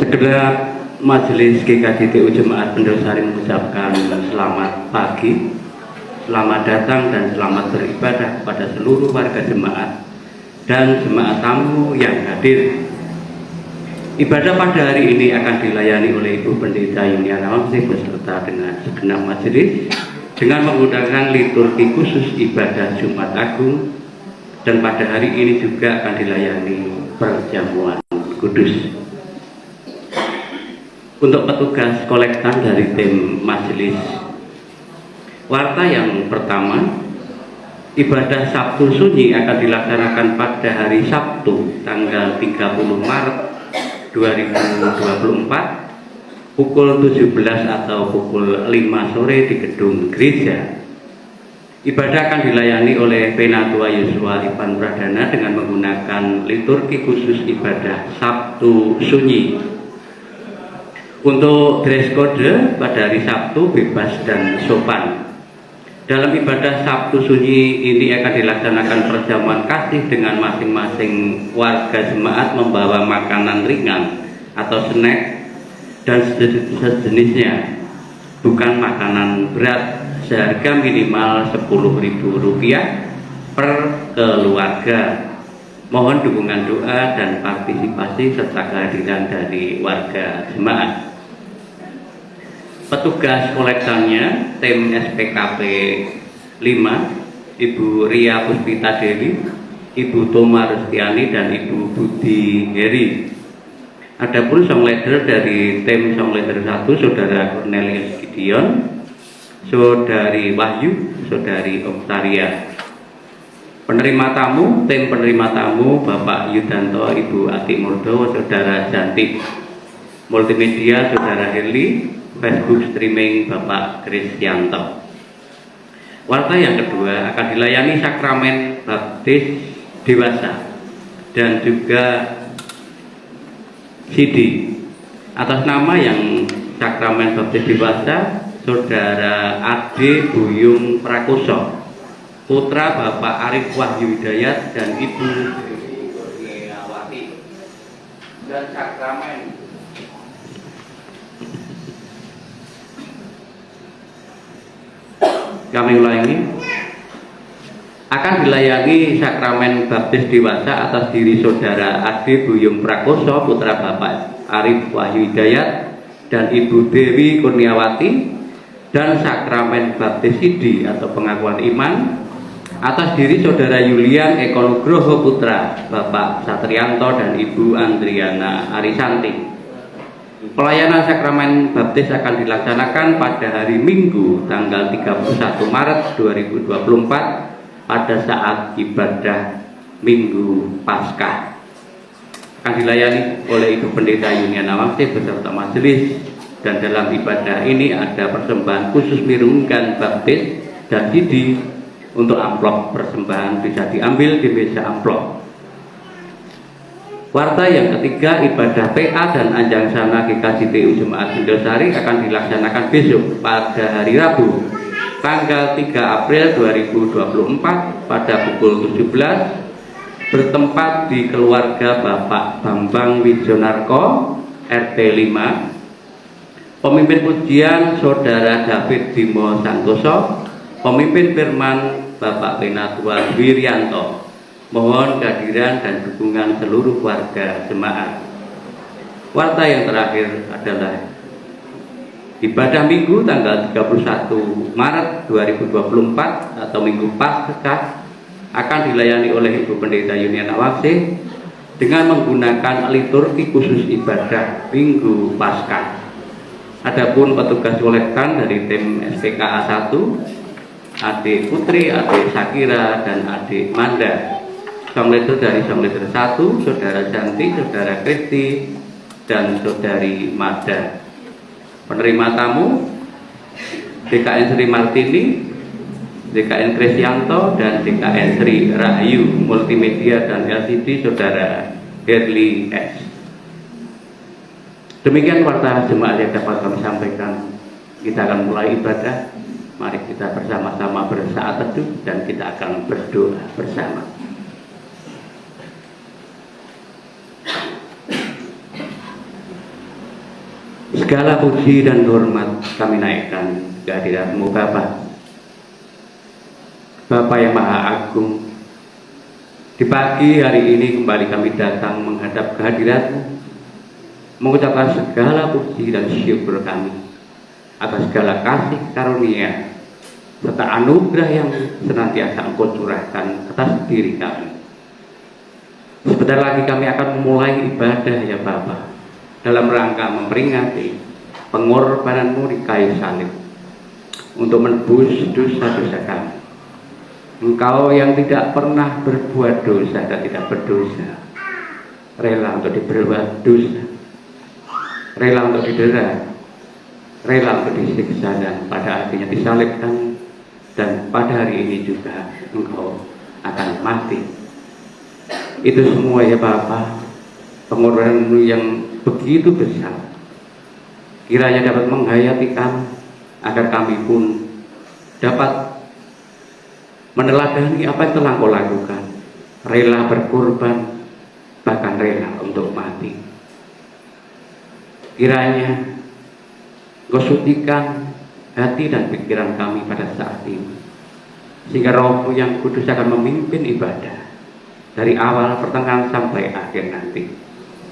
Segenap Majelis GKJTU Jemaat Pendosari mengucapkan selamat pagi, selamat datang dan selamat beribadah kepada seluruh warga jemaat dan jemaat tamu yang hadir. Ibadah pada hari ini akan dilayani oleh Ibu Pendeta Yuliana Wangsi beserta dengan segenap majelis dengan menggunakan liturgi khusus ibadah Jumat Agung, dan pada hari ini juga akan dilayani perjamuan kudus. Untuk petugas kolektan dari tim majelis warta yang pertama, ibadah Sabtu Sunyi akan dilaksanakan pada hari Sabtu tanggal 30 Maret 2024 pukul 17 atau pukul 5 sore di gedung gereja. Ibadah akan dilayani oleh Penatua Yosua Ivan Pradana dengan menggunakan liturgi khusus ibadah Sabtu Sunyi. Untuk dress code pada hari Sabtu bebas dan sopan. Dalam ibadah Sabtu Sunyi ini akan dilaksanakan perjamuan kasih dengan masing-masing warga jemaat membawa makanan ringan atau snack dan sejenisnya, bukan makanan berat, seharga minimal Rp10.000 per keluarga. Mohon dukungan doa dan partisipasi serta kehadiran dari warga jemaat. Petugas kolektannya tim SPKP 5, Ibu Ria Puspita Dewi, Ibu Toma Rustiani dan Ibu Budi Heri. Adapun song leader dari tim song leader 1 Saudara Cornelius Gideon, Saudari Wahyu, Saudari Oktaria. Penerima tamu, tim penerima tamu Bapak Yudanto, Ibu Ati Murdo, Saudara Jantik. Multimedia Saudara Herli, Facebook streaming Bapak Krisyanto. Warta yang kedua akan dilayani sakramen baptis dewasa dan juga CD. Atas nama yang sakramen baptis dewasa Saudara Ade Buyung Prakoso, putra Bapak Arif Wahyu Hidayat dan Ibu Kurniawati. Dan sakramen kami ulangi, akan dilayani sakramen baptis dewasa atas diri Saudara Ade Buyung Prakoso, putra Bapak Arif Wahyu Hidayat dan Ibu Dewi Kurniawati, dan sakramen baptis sidi atau pengakuan iman atas diri Saudara Yulian Eko Nugroho, putra Bapak Satrianto dan Ibu Andriana Arisanti. Pelayanan sakramen baptis akan dilaksanakan pada hari Minggu tanggal 31 Maret 2024 pada saat ibadah Minggu Paskah. Akan dilayani oleh Ibu Pendeta Yuliana Wangsi beserta majelis, dan dalam ibadah ini ada persembahan khusus mirunggan baptis dan CD. Untuk amplop persembahan bisa diambil di meja amplop. Warta yang ketiga, ibadah PA dan Anjang Sana GKJTU Jemaat Pendosari akan dilaksanakan besok pada hari Rabu tanggal 3 April 2024 pada pukul 17 bertempat di keluarga Bapak Bambang Wijonarko RT 5. Pemimpin pujian Saudara David Dimo Santoso, pemimpin firman Bapak Penatua Wiryanto. Mohon kehadiran dan dukungan seluruh warga jemaat. Warta yang terakhir adalah ibadah Minggu tanggal 31 Maret 2024 atau Minggu Paskah akan dilayani oleh Ibu Pendeta Yuliana Wangsi dengan menggunakan liturgi khusus ibadah Minggu Paskah. Adapun petugas kolektan dari tim SPKA 1, Adik Putri, Adik Sakira, dan Adik Manda. Song leader dari song leader 1 Saudara Janti, Saudara Kristi, dan Saudari Mada. Penerima tamu DKN Sri Martini, DKN Krisyanto, dan DKN Sri Rahayu. Multimedia dan LCD Saudara Herli S. Demikian warta jemaat yang dapat kami sampaikan. Kita akan mulai ibadah. Mari kita bersama-sama bersaat teduh dan kita akan berdoa bersama. Segala puji dan hormat kami naikkan ke hadirat-Mu Bapa. Bapa yang Maha Agung, di pagi hari ini kembali kami datang menghadap kehadirat-Mu, mengucapkan segala puji dan syukur kami atas segala kasih karunia serta anugerah yang senantiasa Engkau curahkan atas diri kami. Sebentar lagi kami akan memulai ibadah ya Bapa, dalam rangka memperingati pengorbanan-Mu di kayu salib untuk menebus dosa-dosa kami. Engkau yang tidak pernah berbuat dosa dan tidak berdosa, rela untuk diperbuat dosa, rela untuk didera, rela untuk disiksa, dan pada akhirnya disalibkan, dan pada hari ini juga Engkau akan mati. Itu semua ya Bapa, pengorbanan-Mu yang begitu besar, kiranya dapat menghayati kami, agar kami pun dapat meneladani apa yang telah Engkau lakukan, rela berkorban, bahkan rela untuk mati. Kiranya Engkau sucikan hati dan pikiran kami pada saat ini, sehingga Roh-Mu yang kudus akan memimpin ibadah dari awal, pertengahan, sampai akhir nanti,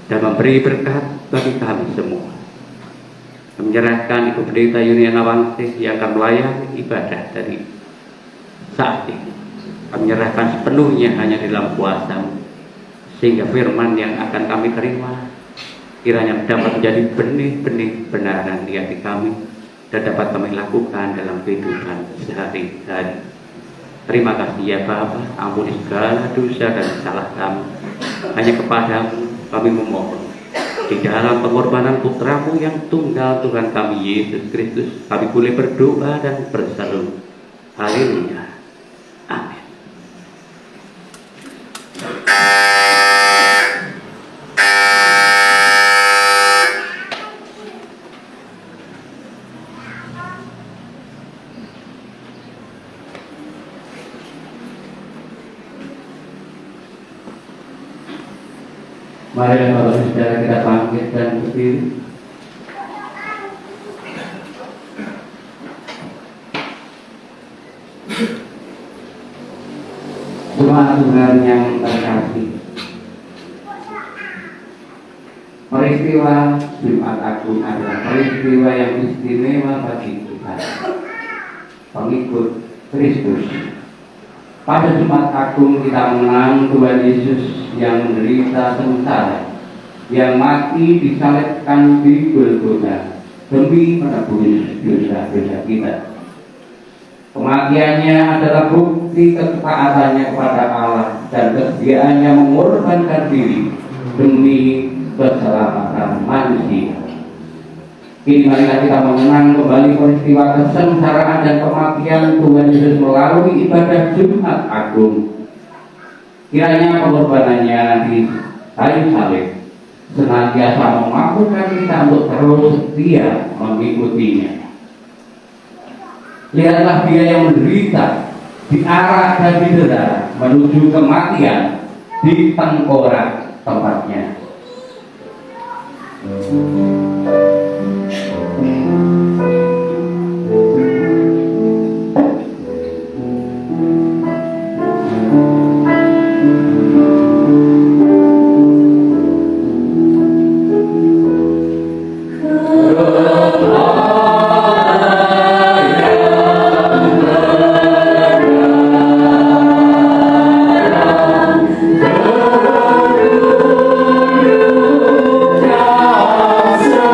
dan memberi berkat bagi kami semua. Menyerahkan Ibu Pendeta Yuliana Wangsih yang akan melayani ibadah dari saat ini. Kami menyerahkan sepenuhnya hanya di dalam kuasa-Mu, sehingga firman yang akan kami terima kiranya dapat menjadi benih-benih kebenaran di hati kami, dan dapat kami lakukan dalam kehidupan sehari-hari. Terima kasih ya Bapa, ampuni segala dosa dan salah kami. Hanya kepada-Mu kami memohon, di dalam pengorbanan Putra-Mu yang tunggal, Tuhan kami Yesus Kristus, kami boleh berdoa dan berseru. Haleluya. Amin. Mari Bapak Saudara kita bangkit dan berdiri. Tuhan Tuhan yang terkasih, peristiwa Jumat Agung adalah peristiwa yang istimewa bagi kita, pengikut Kristus. Pada Jumat Agung kita mengenang Tuhan Yesus yang menderita sengsara, yang mati disalibkan di Golgota demi menebus dosa-dosa kita. Kematiannya adalah bukti ketaatannya kepada Allah dan kesediaannya mengorbankan diri demi keselamatan manusia. Kini marilah kita mengenang kembali peristiwa kesengsaraan dan kematian Tuhan Yesus melalui ibadah Jumat Agung. Kiranya pengorbanannya di kayu salib senantiasa memampukan kita untuk terus setia mengikutinya. Lihatlah Dia yang menderita, diarak dan didera menuju kematian di tengkorak tempatnya. So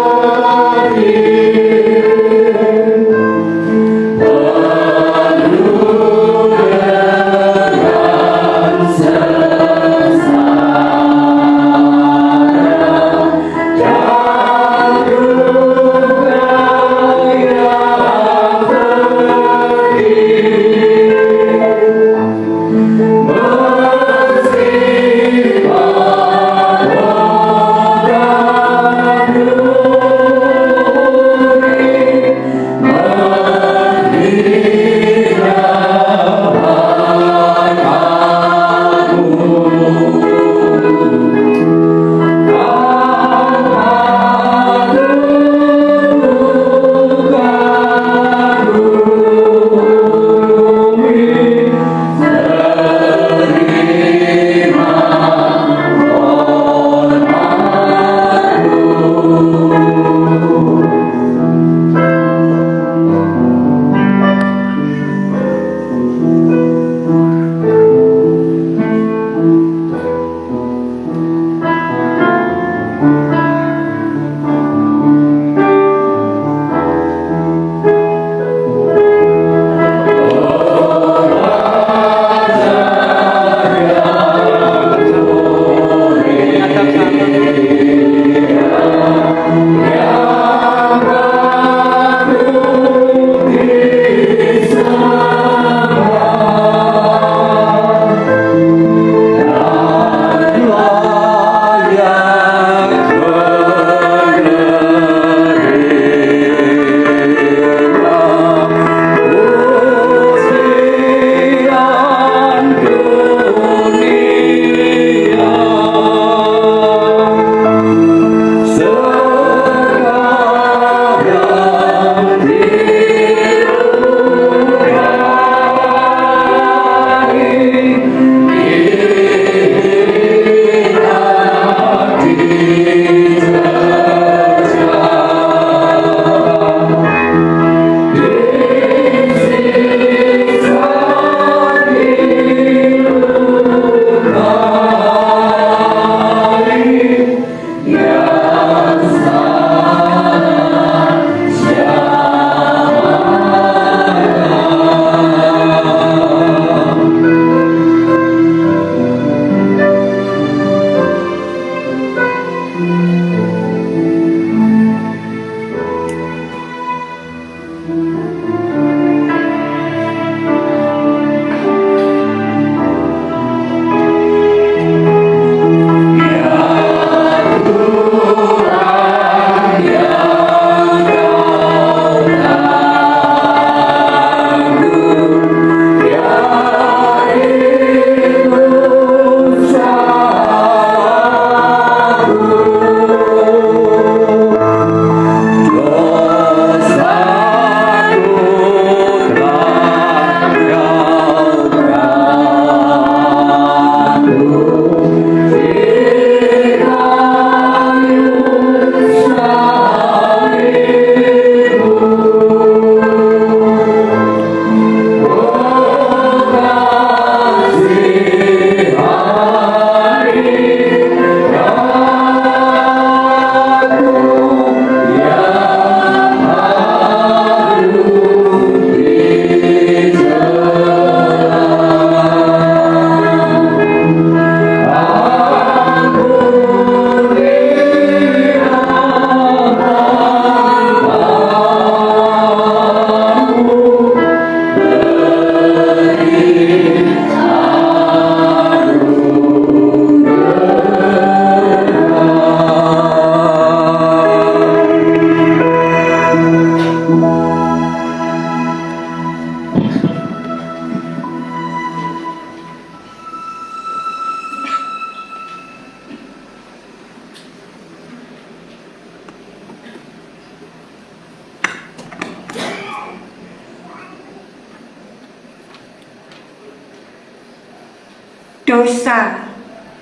dosa,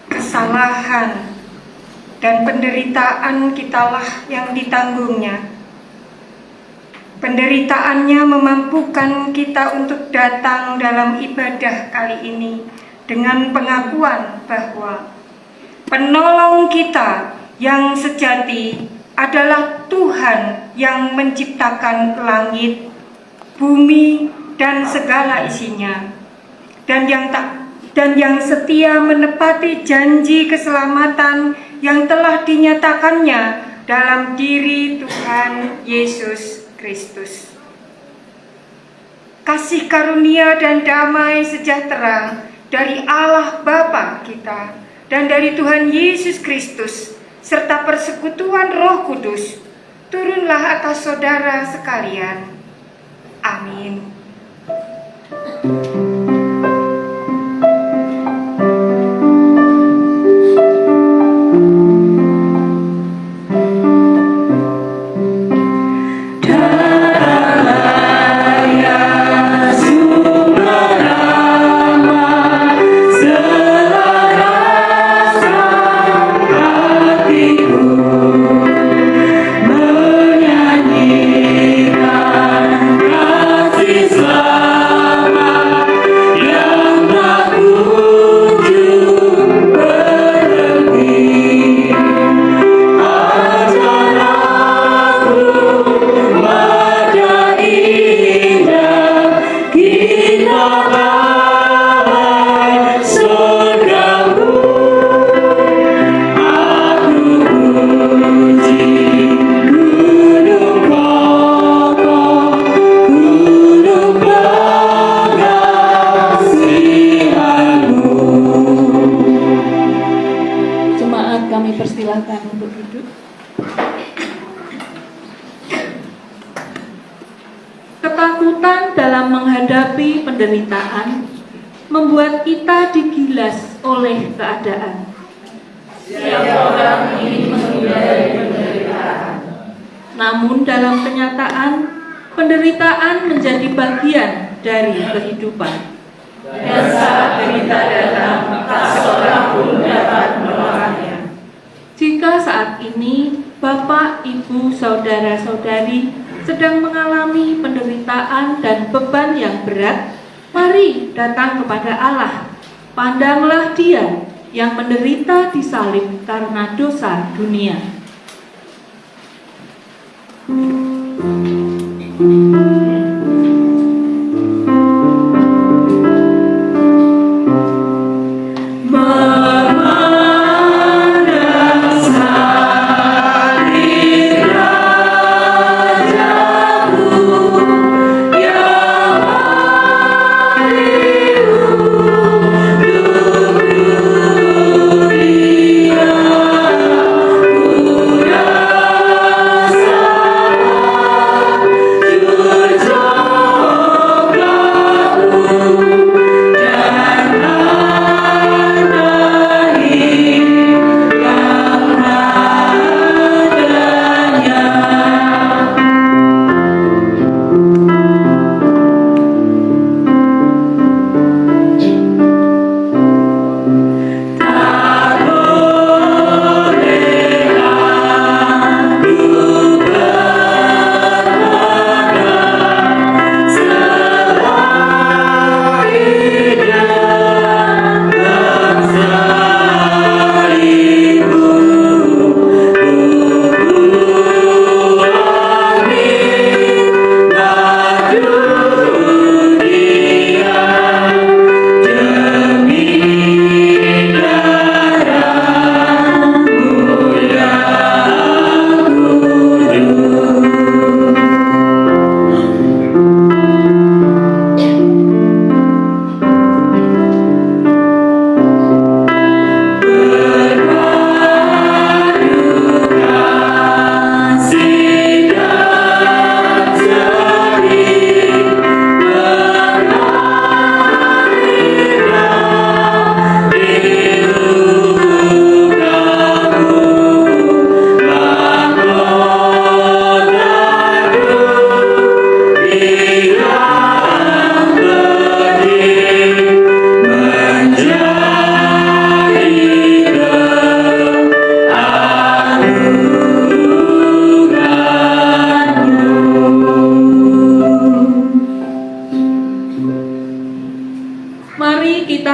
kesalahan, dan penderitaan kitalah yang ditanggungnya. Penderitaannya memampukan kita untuk datang dalam ibadah kali ini dengan pengakuan bahwa penolong kita yang sejati adalah Tuhan yang menciptakan langit, bumi, dan segala isinya, dan yang setia menepati janji keselamatan yang telah dinyatakannya dalam diri Tuhan Yesus Kristus. Kasih karunia dan damai sejahtera dari Allah Bapa kita dan dari Tuhan Yesus Kristus serta persekutuan Roh Kudus turunlah atas saudara sekalian. Amin. Ketakutan dalam menghadapi penderitaan membuat kita digilas oleh keadaan. Setiap orang ingin menghindari penderitaan. Namun dalam kenyataan, penderitaan menjadi bagian dari kehidupan. Dan saat derita datang, tak seorang pun dapat menolongnya. Jika saat ini Bapak, Ibu, Saudara-saudari sedang mengalami penderitaan dan beban yang berat, mari datang kepada Allah. Pandanglah Dia yang menderita di salib karena dosa dunia. You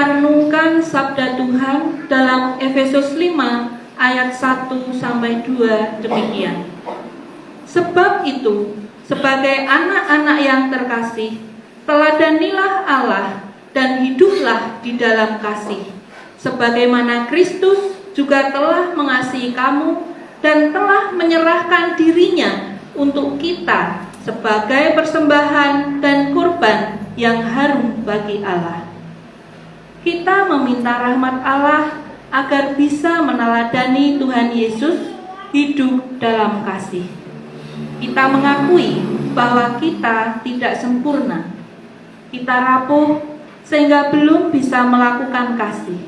Kita renungkan sabda Tuhan dalam Efesus 5 ayat 1-2 demikian. Sebab itu, sebagai anak-anak yang terkasih, teladanilah Allah dan hiduplah di dalam kasih, sebagaimana Kristus juga telah mengasihi kamu dan telah menyerahkan dirinya untuk kita sebagai persembahan dan kurban yang harum bagi Allah. Kita meminta rahmat Allah agar bisa meneladani Tuhan Yesus hidup dalam kasih. Kita mengakui bahwa kita tidak sempurna. Kita rapuh sehingga belum bisa melakukan kasih.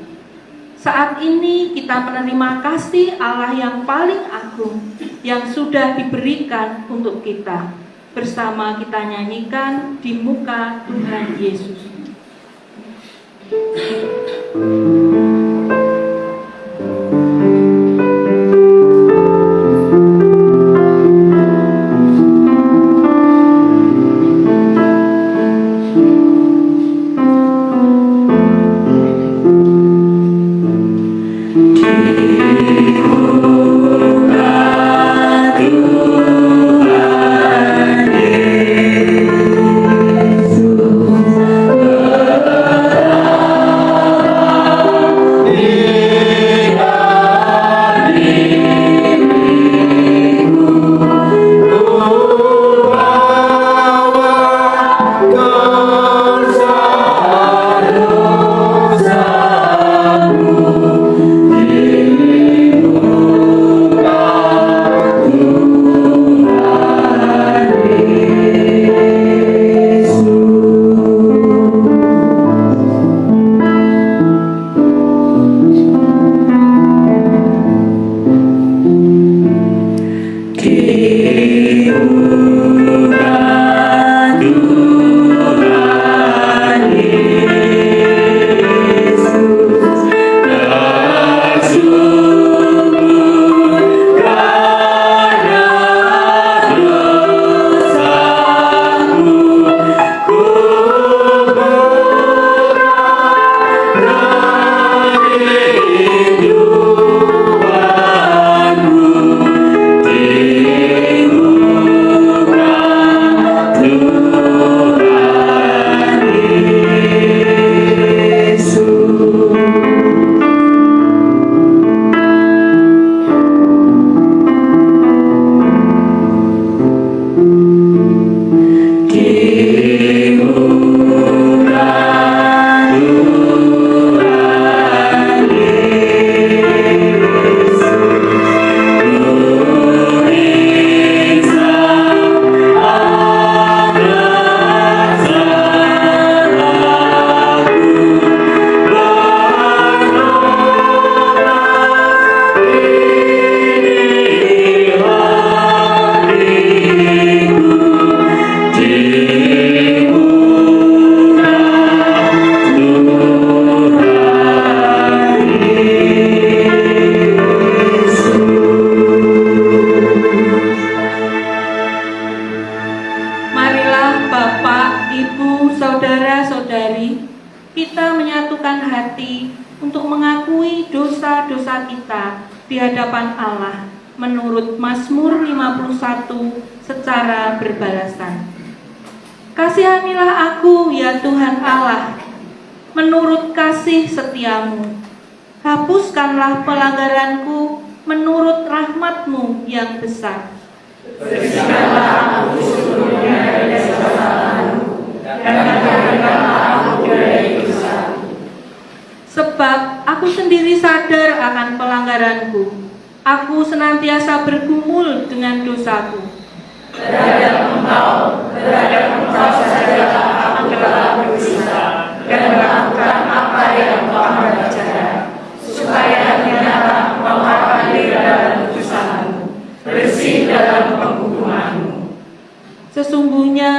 Saat ini kita menerima kasih Allah yang paling agung yang sudah diberikan untuk kita. Bersama kita nyanyikan Di Muka Tuhan Yesus. di hadapan Allah menurut Mazmur 51 secara berbalasan. Kasihanilah aku ya Tuhan Allah, menurut kasih setiamu. Hapuskanlah pelanggaranku menurut rahmat-Mu yang besar. Bersihkanlah aku seluruhnya dari kesalahanku, dan angkatkanlah aku dari dosaku. Sebab aku sendiri sadar akan pelanggaranku. Aku senantiasa bergumul dengan dosaku. Terhadap engkau sajalah aku telah berdosa dan melakukan apa yang Engkau ajar, supaya ternyata Engkau adil dalam putusanmu, bersih dalam penghukumanmu. Sesungguhnya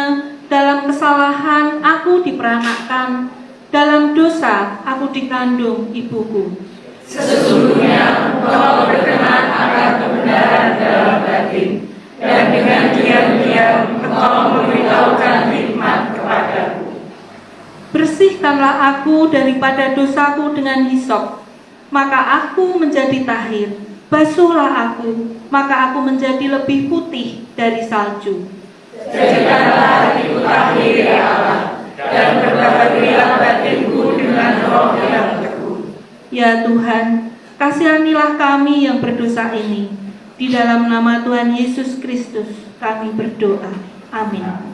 dalam kesalahan aku diperanakkan, dalam dosa aku dikandung ibuku. Sesungguhnya Engkau berkenan akan kebenaran dalam batin, dan dengan diam-diam Engkau memberitahukan hikmat kepadaku. Bersihkanlah aku daripada dosaku dengan hisop, maka aku menjadi tahir. Basuhlah aku, maka aku menjadi lebih putih dari salju. Jadikanlah hatiku tahir ya Allah, dan perbagailah batinku dengan roh yang teguh. Ya Tuhan, kasihanilah kami yang berdosa ini. Di dalam nama Tuhan Yesus Kristus kami berdoa. Amin.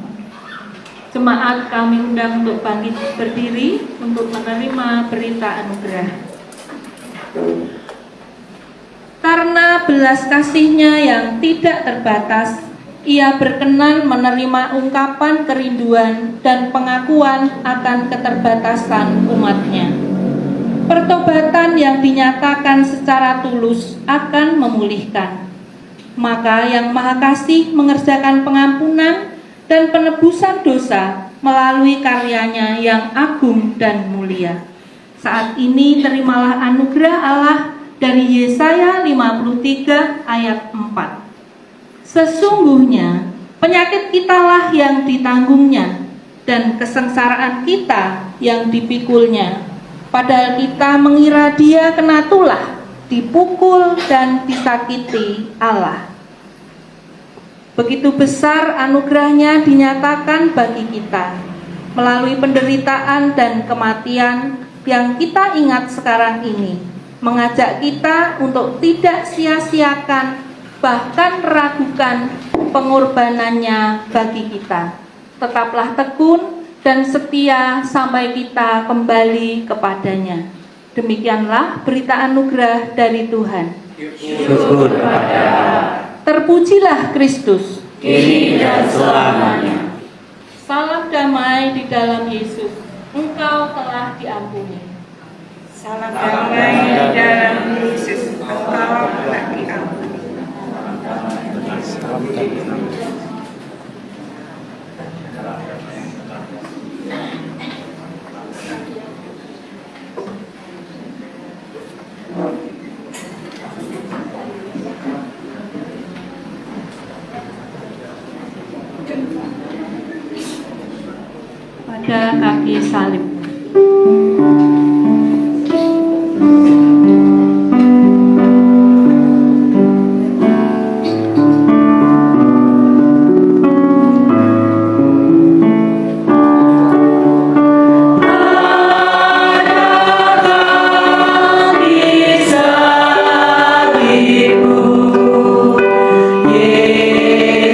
Jemaat kami undang untuk bangkit berdiri untuk menerima berita anugerah. Karena belas kasih-Nya yang tidak terbatas, Ia berkenan menerima ungkapan kerinduan dan pengakuan akan keterbatasan umat-Nya. Pertobatan yang dinyatakan secara tulus akan memulihkan. Maka Yang Maha Kasih mengerjakan pengampunan dan penebusan dosa melalui karyanya yang agung dan mulia. Saat ini terimalah anugerah Allah dari Yesaya 53 ayat 4. Sesungguhnya penyakit kitalah yang ditanggungnya dan kesengsaraan kita yang dipikulnya. Padahal kita mengira Dia kena tulah, dipukul dan disakiti Allah. Begitu besar anugerahnya dinyatakan bagi kita melalui penderitaan dan kematian yang kita ingat sekarang ini, mengajak kita untuk tidak sia-siakan bahkan ragukan pengorbanannya bagi kita. Tetaplah tekun dan setia sampai kita kembali kepadanya. Demikianlah berita anugerah dari Tuhan. Syukur kepada Allah. Terpujilah Kristus. Kini dan selamanya. Salam damai di dalam Yesus. Engkau telah diampuni. Salam damai di dalam Yesus, Engkau telah diampuni. Pada kaki salib.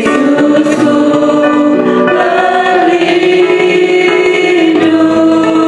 Yesusku berlindung.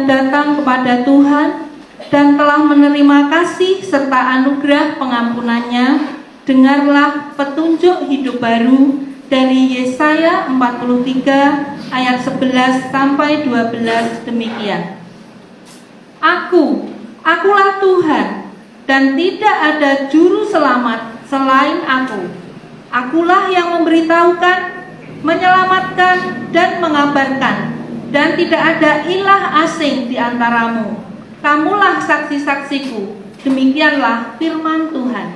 yang datang kepada Tuhan dan telah menerima kasih serta anugerah pengampunannya, dengarlah petunjuk hidup baru dari Yesaya 43 ayat 11 sampai 12 demikian. Akulah Tuhan, dan tidak ada juru selamat selain aku. Akulah yang memberitahukan, menyelamatkan, dan mengabarkan, dan tidak ada ilah asing di antaramu. Kamulah saksi-saksiku. Demikianlah firman Tuhan.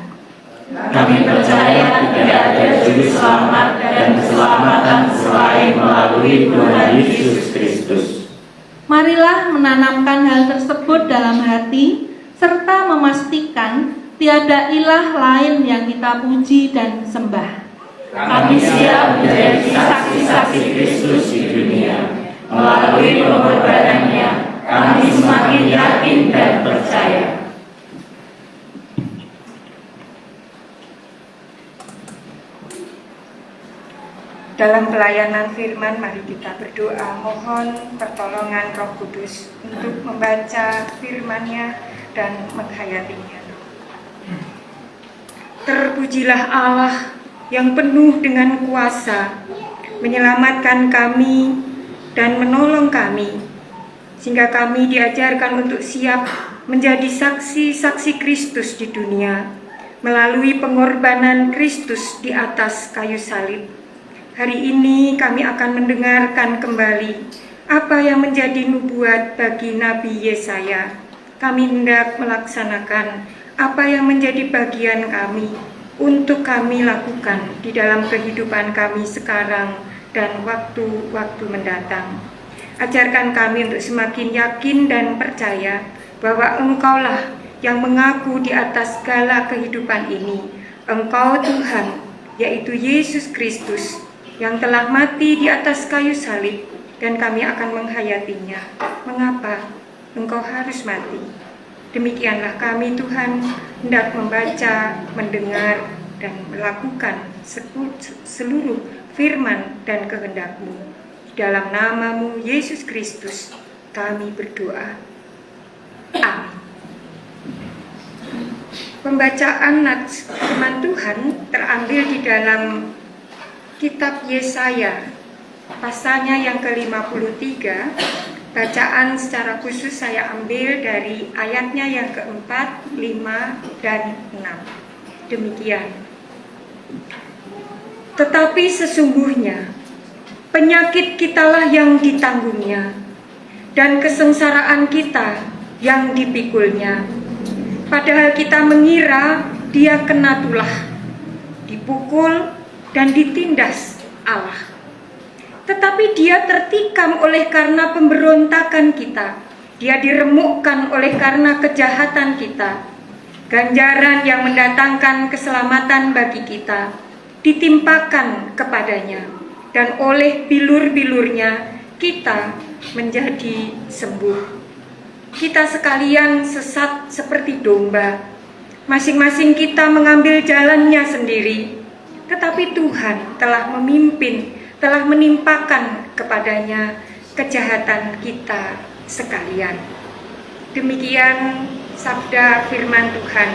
Kami percaya tidak ada juru selamat dan keselamatan selain melalui Tuhan Yesus Kristus. Marilah menanamkan hal tersebut dalam hati, serta memastikan tiada ilah lain yang kita puji dan sembah. Kami siap menjadi saksi-saksi Kristus di dunia. Melalui pengorbanannya, kami semakin yakin dan percaya. Dalam pelayanan firman, mari kita berdoa mohon pertolongan Roh Kudus untuk membaca firman-Nya dan menghayatinya. Terpujilah Allah yang penuh dengan kuasa, menyelamatkan kami dan menolong kami, sehingga kami diajarkan untuk siap menjadi saksi-saksi Kristus di dunia melalui pengorbanan Kristus di atas kayu salib. Hari ini kami akan mendengarkan kembali apa yang menjadi nubuat bagi Nabi Yesaya. Kami hendak melaksanakan apa yang menjadi bagian kami untuk kami lakukan di dalam kehidupan kami sekarang dan waktu-waktu mendatang. Ajarkan kami untuk semakin yakin dan percaya bahwa Engkaulah yang mengaku di atas segala kehidupan ini. Engkau Tuhan, yaitu Yesus Kristus, yang telah mati di atas kayu salib, dan kami akan menghayatinya. Mengapa Engkau harus mati? Demikianlah kami Tuhan hendak membaca, mendengar, dan melakukan seluruh firman dan kehendak-Mu. Dalam nama-Mu Yesus Kristus kami berdoa. Amin. Pembacaan firman Tuhan terambil di dalam Kitab Yesaya, pasalnya yang ke-53. Bacaan secara khusus saya ambil dari ayatnya yang ke-4, 5, dan 6. Demikian. Tetapi sesungguhnya penyakit kitalah yang ditanggungnya, dan kesengsaraan kita yang dipikulnya. Padahal kita mengira dia kena tulah, dipukul, dan ditindas Allah. Tetapi dia tertikam oleh karena pemberontakan kita. Dia diremukkan oleh karena kejahatan kita. Ganjaran yang mendatangkan keselamatan bagi kita ditimpakan kepadanya, dan oleh bilur-bilurnya kita menjadi sembuh. Kita sekalian sesat seperti domba. Masing-masing kita mengambil jalannya sendiri. Tetapi Tuhan telah menimpakan kepadanya kejahatan kita sekalian. Demikian sabda firman Tuhan.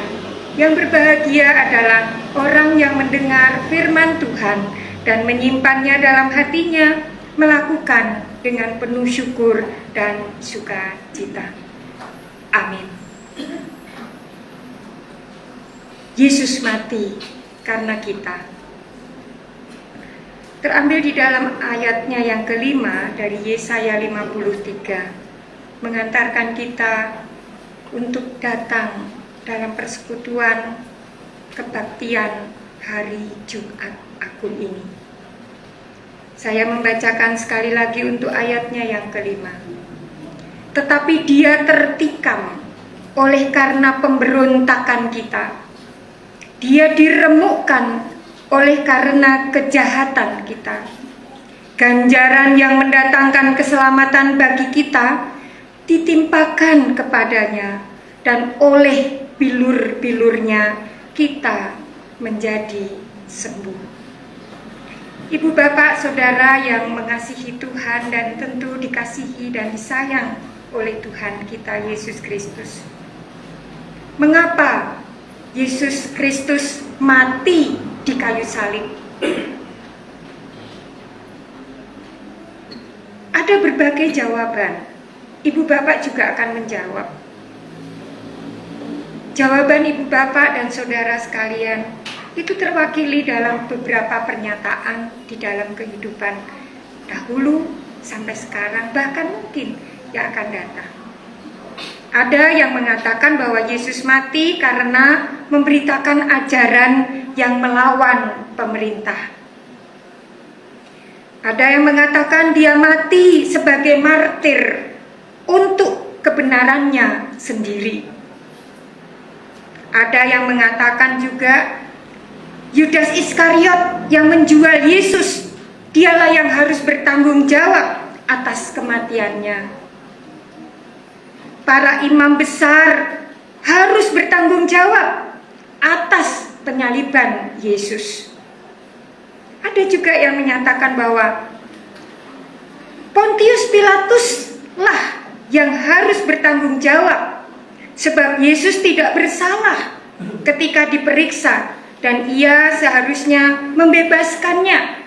Yang berbahagia adalah orang yang mendengar firman Tuhan dan menyimpannya dalam hatinya, melakukan dengan penuh syukur dan sukacita. Amin. Yesus mati karena kita. Terambil di dalam ayatnya yang kelima dari Yesaya 53, mengantarkan kita untuk datang dalam persekutuan kebaktian hari Jumat Agung ini. Saya membacakan sekali lagi untuk ayatnya yang kelima. Tetapi dia tertikam oleh karena pemberontakan kita. Dia diremukkan oleh karena kejahatan kita. Ganjaran yang mendatangkan keselamatan bagi kita ditimpakan kepadanya, dan oleh bilur-bilurnya kita menjadi sembuh. Ibu, bapak, saudara yang mengasihi Tuhan dan tentu dikasihi dan disayang oleh Tuhan kita Yesus Kristus. Mengapa Yesus Kristus mati di kayu salib? Ada berbagai jawaban. Ibu bapak juga akan menjawab. Jawaban ibu bapak dan saudara sekalian itu terwakili dalam beberapa pernyataan di dalam kehidupan dahulu sampai sekarang, bahkan mungkin yang akan datang. Ada yang mengatakan bahwa Yesus mati karena memberitakan ajaran yang melawan pemerintah. Ada yang mengatakan dia mati sebagai martir untuk kebenarannya sendiri. Ada yang mengatakan juga Yudas Iskariot yang menjual Yesus, dialah yang harus bertanggung jawab atas kematiannya. Para imam besar harus bertanggung jawab atas penyaliban Yesus. Ada juga yang menyatakan bahwa Pontius Pilatus lah yang harus bertanggung jawab, sebab Yesus tidak bersalah ketika diperiksa dan ia seharusnya membebaskannya.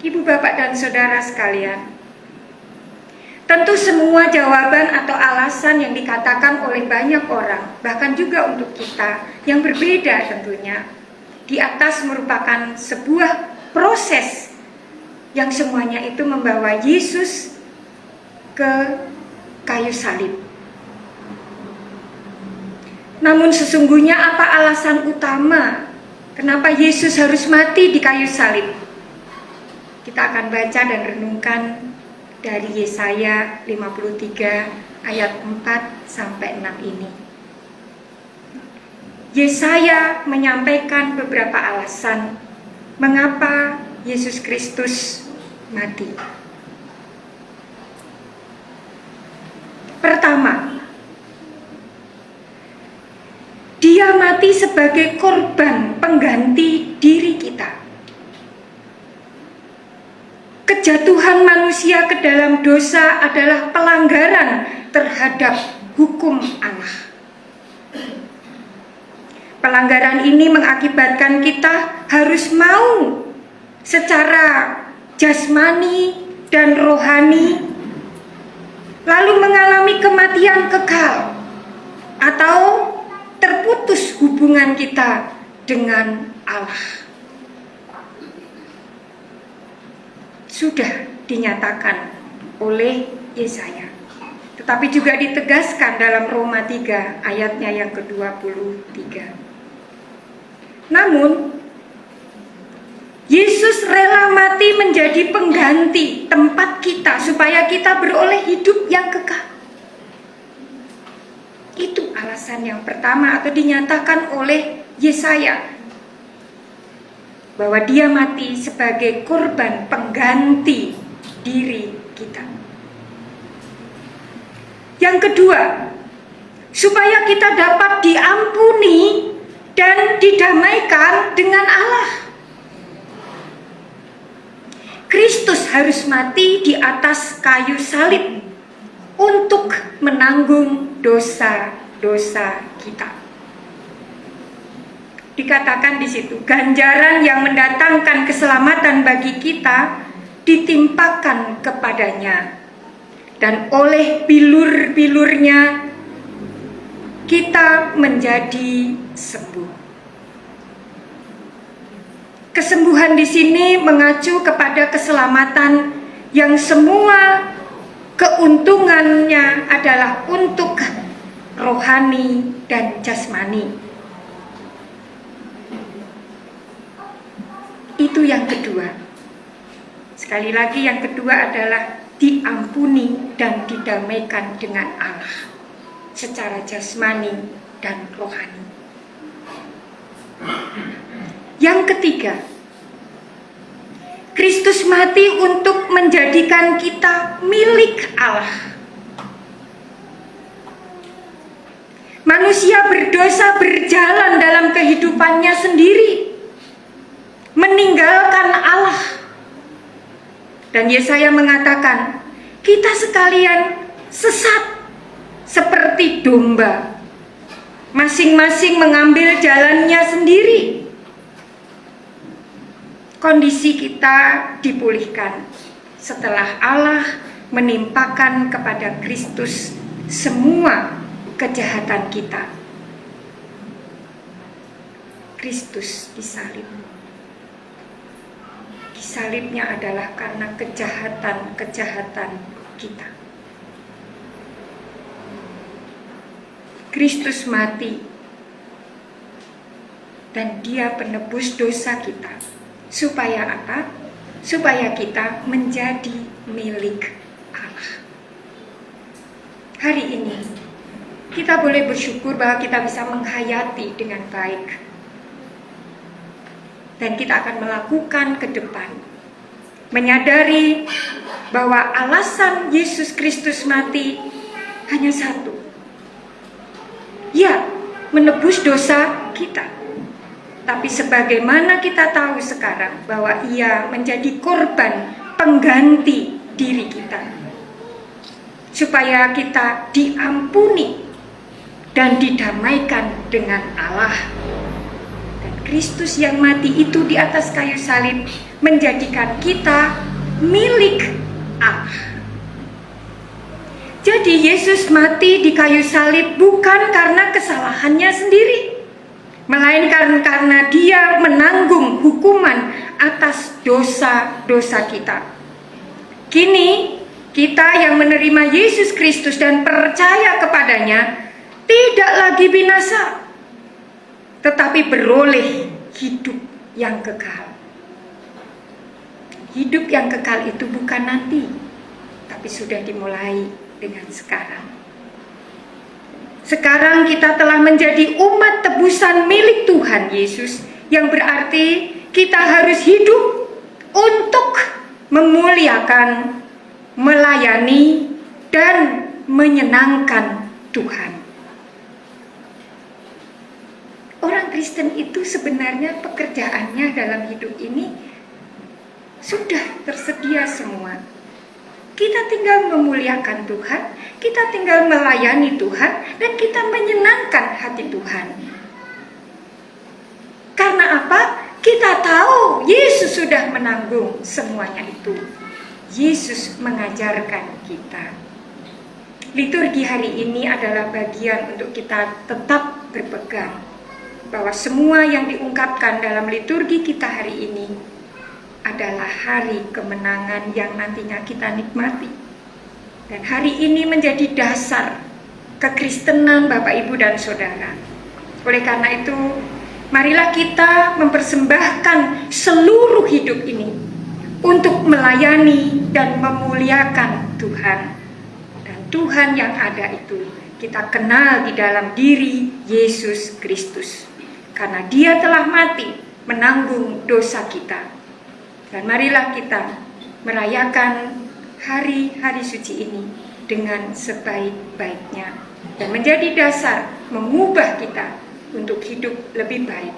Ibu bapak dan saudara sekalian, tentu semua jawaban atau alasan yang dikatakan oleh banyak orang, bahkan juga untuk kita yang berbeda tentunya, di atas merupakan sebuah proses yang semuanya itu membawa Yesus ke kayu salib. Namun sesungguhnya apa alasan utama kenapa Yesus harus mati di kayu salib? Kita akan baca dan renungkan dari Yesaya 53 ayat 4 sampai 6 ini. Yesaya menyampaikan beberapa alasan mengapa Yesus Kristus mati. Pertama, dia mati sebagai korban pengganti diri kita. Kejatuhan manusia ke dalam dosa adalah pelanggaran terhadap hukum Allah. Pelanggaran ini mengakibatkan kita harus mau secara jasmani dan rohani, lalu mengalami kematian kekal atau terputus hubungan kita dengan Allah. Sudah dinyatakan oleh Yesaya, tetapi juga ditegaskan dalam Roma 3 ayatnya yang ke-23. Namun Yesus rela mati menjadi pengganti tempat kita supaya kita beroleh hidup yang kekal. Itu alasan yang pertama atau dinyatakan oleh Yesaya, bahwa dia mati sebagai korban pengganti diri kita. Yang kedua, supaya kita dapat diampuni dan didamaikan dengan Allah. Kristus harus mati di atas kayu salib untuk menanggung dosa-dosa kita. Dikatakan di situ, ganjaran yang mendatangkan keselamatan bagi kita ditimpakan kepadanya, dan oleh bilur-bilurnya kita menjadi sembuh. Kesembuhan di sini mengacu kepada keselamatan yang semua keuntungannya adalah untuk rohani dan jasmani. Itu yang kedua. Sekali lagi yang kedua adalah diampuni dan didamaikan dengan Allah secara jasmani dan rohani. Yang ketiga, Kristus mati untuk menjadikan kita milik Allah. Manusia berdosa berjalan dalam kehidupannya sendiri, meninggalkan Allah. Dan Yesaya mengatakan, kita sekalian sesat seperti domba, masing-masing mengambil jalannya sendiri. Kondisi kita dipulihkan setelah Allah menimpakan kepada Kristus semua kejahatan kita. Kristus disalib. Disalibnya adalah karena kejahatan-kejahatan kita. Kristus mati dan Dia penebus dosa kita. Supaya apa? Supaya kita menjadi milik Allah. Hari ini kita boleh bersyukur bahwa kita bisa menghayati dengan baik. Dan kita akan melakukan ke depan, menyadari bahwa alasan Yesus Kristus mati hanya satu. Ya, menebus dosa kita. Tapi sebagaimana kita tahu sekarang bahwa Ia menjadi korban pengganti diri kita, supaya kita diampuni dan didamaikan dengan Allah. Dan Kristus yang mati itu di atas kayu salib menjadikan kita milik Allah. Jadi Yesus mati di kayu salib bukan karena kesalahannya sendiri, melainkan karena Dia menanggung hukuman atas dosa-dosa kita. Kini kita yang menerima Yesus Kristus dan percaya kepadanya tidak lagi binasa, tetapi beroleh hidup yang kekal. Hidup yang kekal itu bukan nanti, tapi sudah dimulai dengan sekarang. Sekarang kita telah menjadi umat tebusan milik Tuhan Yesus, yang berarti kita harus hidup untuk memuliakan, melayani, dan menyenangkan Tuhan. Orang Kristen itu sebenarnya pekerjaannya dalam hidup ini sudah tersedia semua. Kita tinggal memuliakan Tuhan, kita tinggal melayani Tuhan, dan kita menyenangkan hati Tuhan. Karena apa? Kita tahu Yesus sudah menanggung semuanya itu. Yesus mengajarkan kita. Liturgi hari ini adalah bagian untuk kita tetap berpegang bahwa semua yang diungkapkan dalam liturgi kita hari ini adalah hari kemenangan yang nantinya kita nikmati. Dan hari ini menjadi dasar kekristenan Bapak, Ibu, dan Saudara. Oleh karena itu, marilah kita mempersembahkan seluruh hidup ini untuk melayani dan memuliakan Tuhan. Dan Tuhan yang ada itu kita kenal di dalam diri Yesus Kristus. Karena Dia telah mati menanggung dosa kita. Dan marilah kita merayakan hari-hari suci ini dengan sebaik-baiknya dan menjadi dasar mengubah kita untuk hidup lebih baik,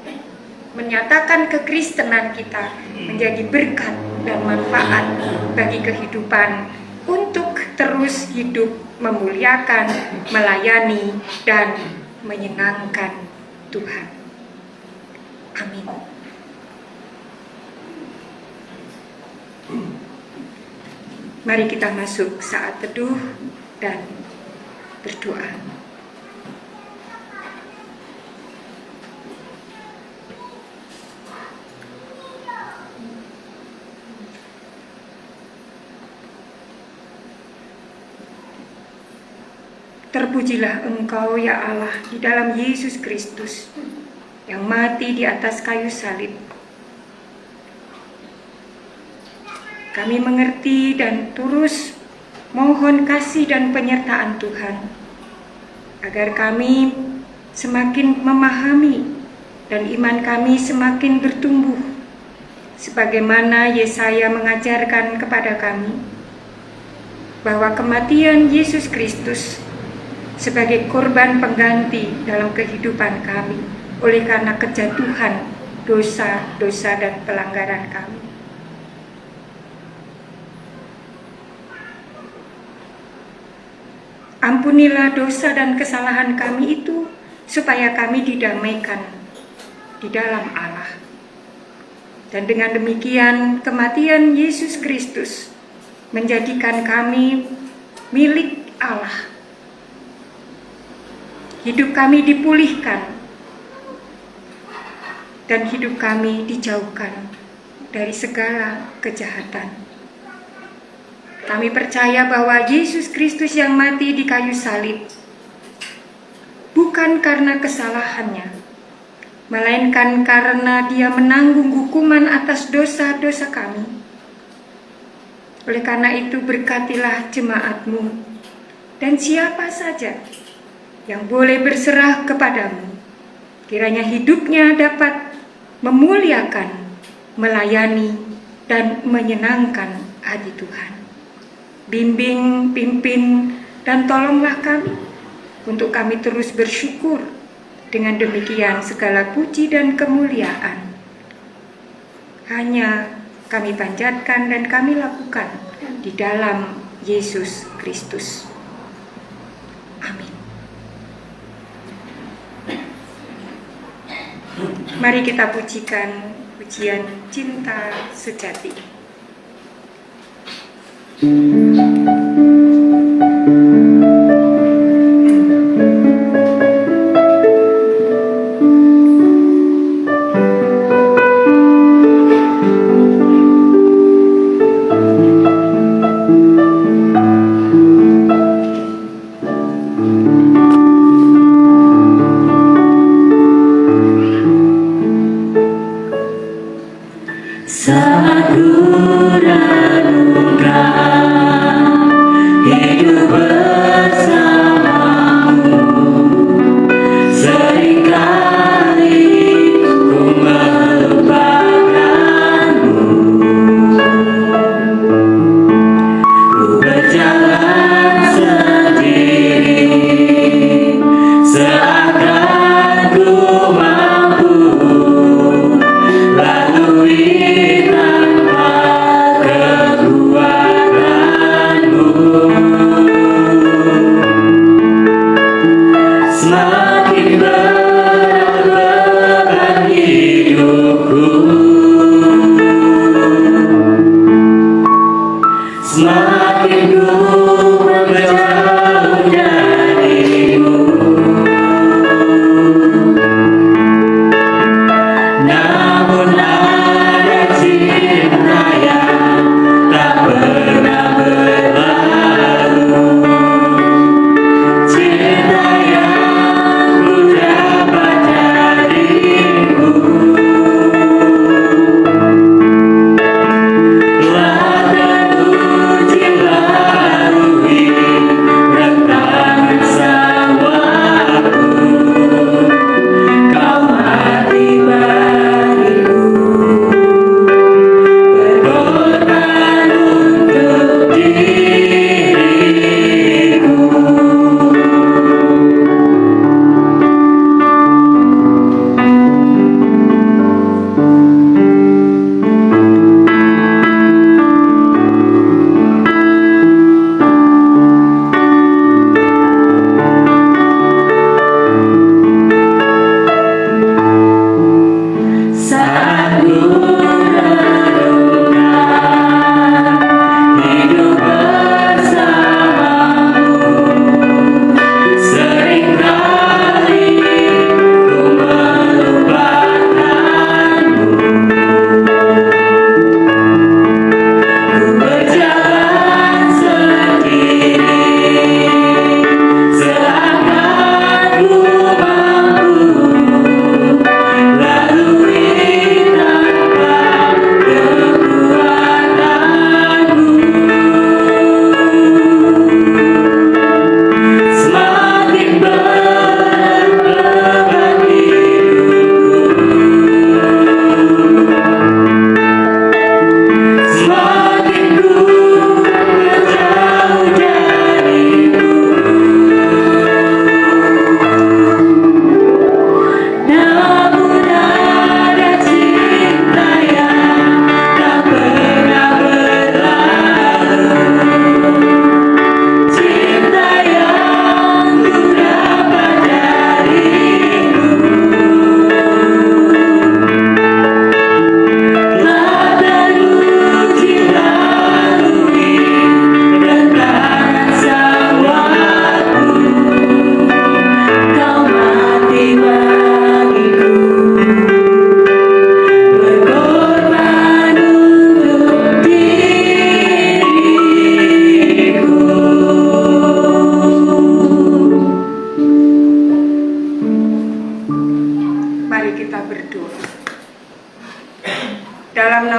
menyatakan kekristenan kita menjadi berkat dan manfaat bagi kehidupan untuk terus hidup memuliakan, melayani, dan menyenangkan Tuhan. Amin. Mari kita masuk saat teduh dan berdoa. Terpujilah Engkau ya Allah di dalam Yesus Kristus yang mati di atas kayu salib. Kami mengerti dan terus mohon kasih dan penyertaan Tuhan, agar kami semakin memahami dan iman kami semakin bertumbuh, sebagaimana Yesaya mengajarkan kepada kami, bahwa kematian Yesus Kristus sebagai korban pengganti dalam kehidupan kami, oleh karena kejatuhan, dosa-dosa dan pelanggaran kami. Ampunilah dosa dan kesalahan kami itu, supaya kami didamaikan di dalam Allah. Dan dengan demikian, kematian Yesus Kristus menjadikan kami milik Allah. Hidup kami dipulihkan, dan hidup kami dijauhkan dari segala kejahatan. Kami percaya bahwa Yesus Kristus yang mati di kayu salib bukan karena kesalahannya, melainkan karena Dia menanggung hukuman atas dosa-dosa kami. Oleh karena itu, berkatilah jemaat-Mu dan siapa saja yang boleh berserah kepadamu, kiranya hidupnya dapat memuliakan, melayani, dan menyenangkan hati Tuhan. Bimbing, pimpin, dan tolonglah kami untuk kami terus bersyukur. Dengan demikian segala puji dan kemuliaan hanya kami panjatkan dan kami lakukan di dalam Yesus Kristus. Amin. Mari kita pujikan pujian cinta sejati. Saat anugerah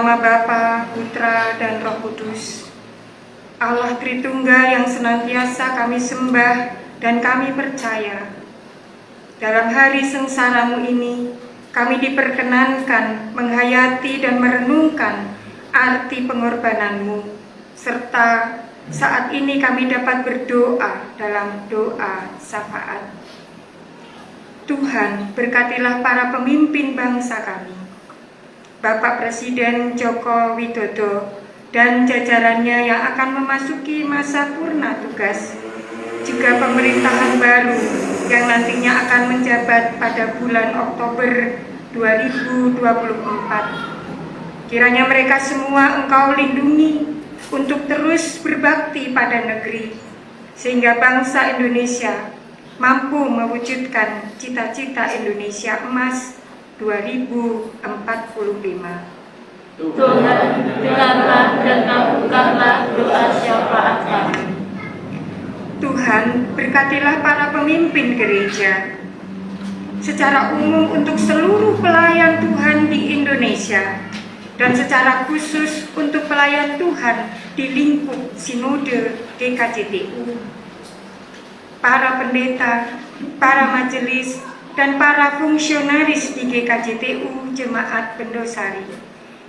nama Bapa, Putra, dan Roh Kudus. Allah Tritunggal yang senantiasa kami sembah dan kami percaya. Dalam hari sengsara-Mu ini, kami diperkenankan menghayati dan merenungkan arti pengorbanan-Mu, serta saat ini kami dapat berdoa dalam doa syafaat. Tuhan, berkatilah para pemimpin bangsa kami, Bapak Presiden Joko Widodo dan jajarannya yang akan memasuki masa purna tugas, juga pemerintahan baru yang nantinya akan menjabat pada bulan Oktober 2024. Kiranya mereka semua Engkau lindungi untuk terus berbakti pada negeri, sehingga bangsa Indonesia mampu mewujudkan cita-cita Indonesia Emas 2045. Tuhan, dengarlah dan kabulkanlah doa syafaat kami. Tuhan, berkatilah para pemimpin gereja, secara umum untuk seluruh pelayan Tuhan di Indonesia, dan secara khusus untuk pelayan Tuhan di lingkup Sinode GKJTU, para pendeta, para majelis, dan para fungsionaris di GKJTU Jemaat Bendosari.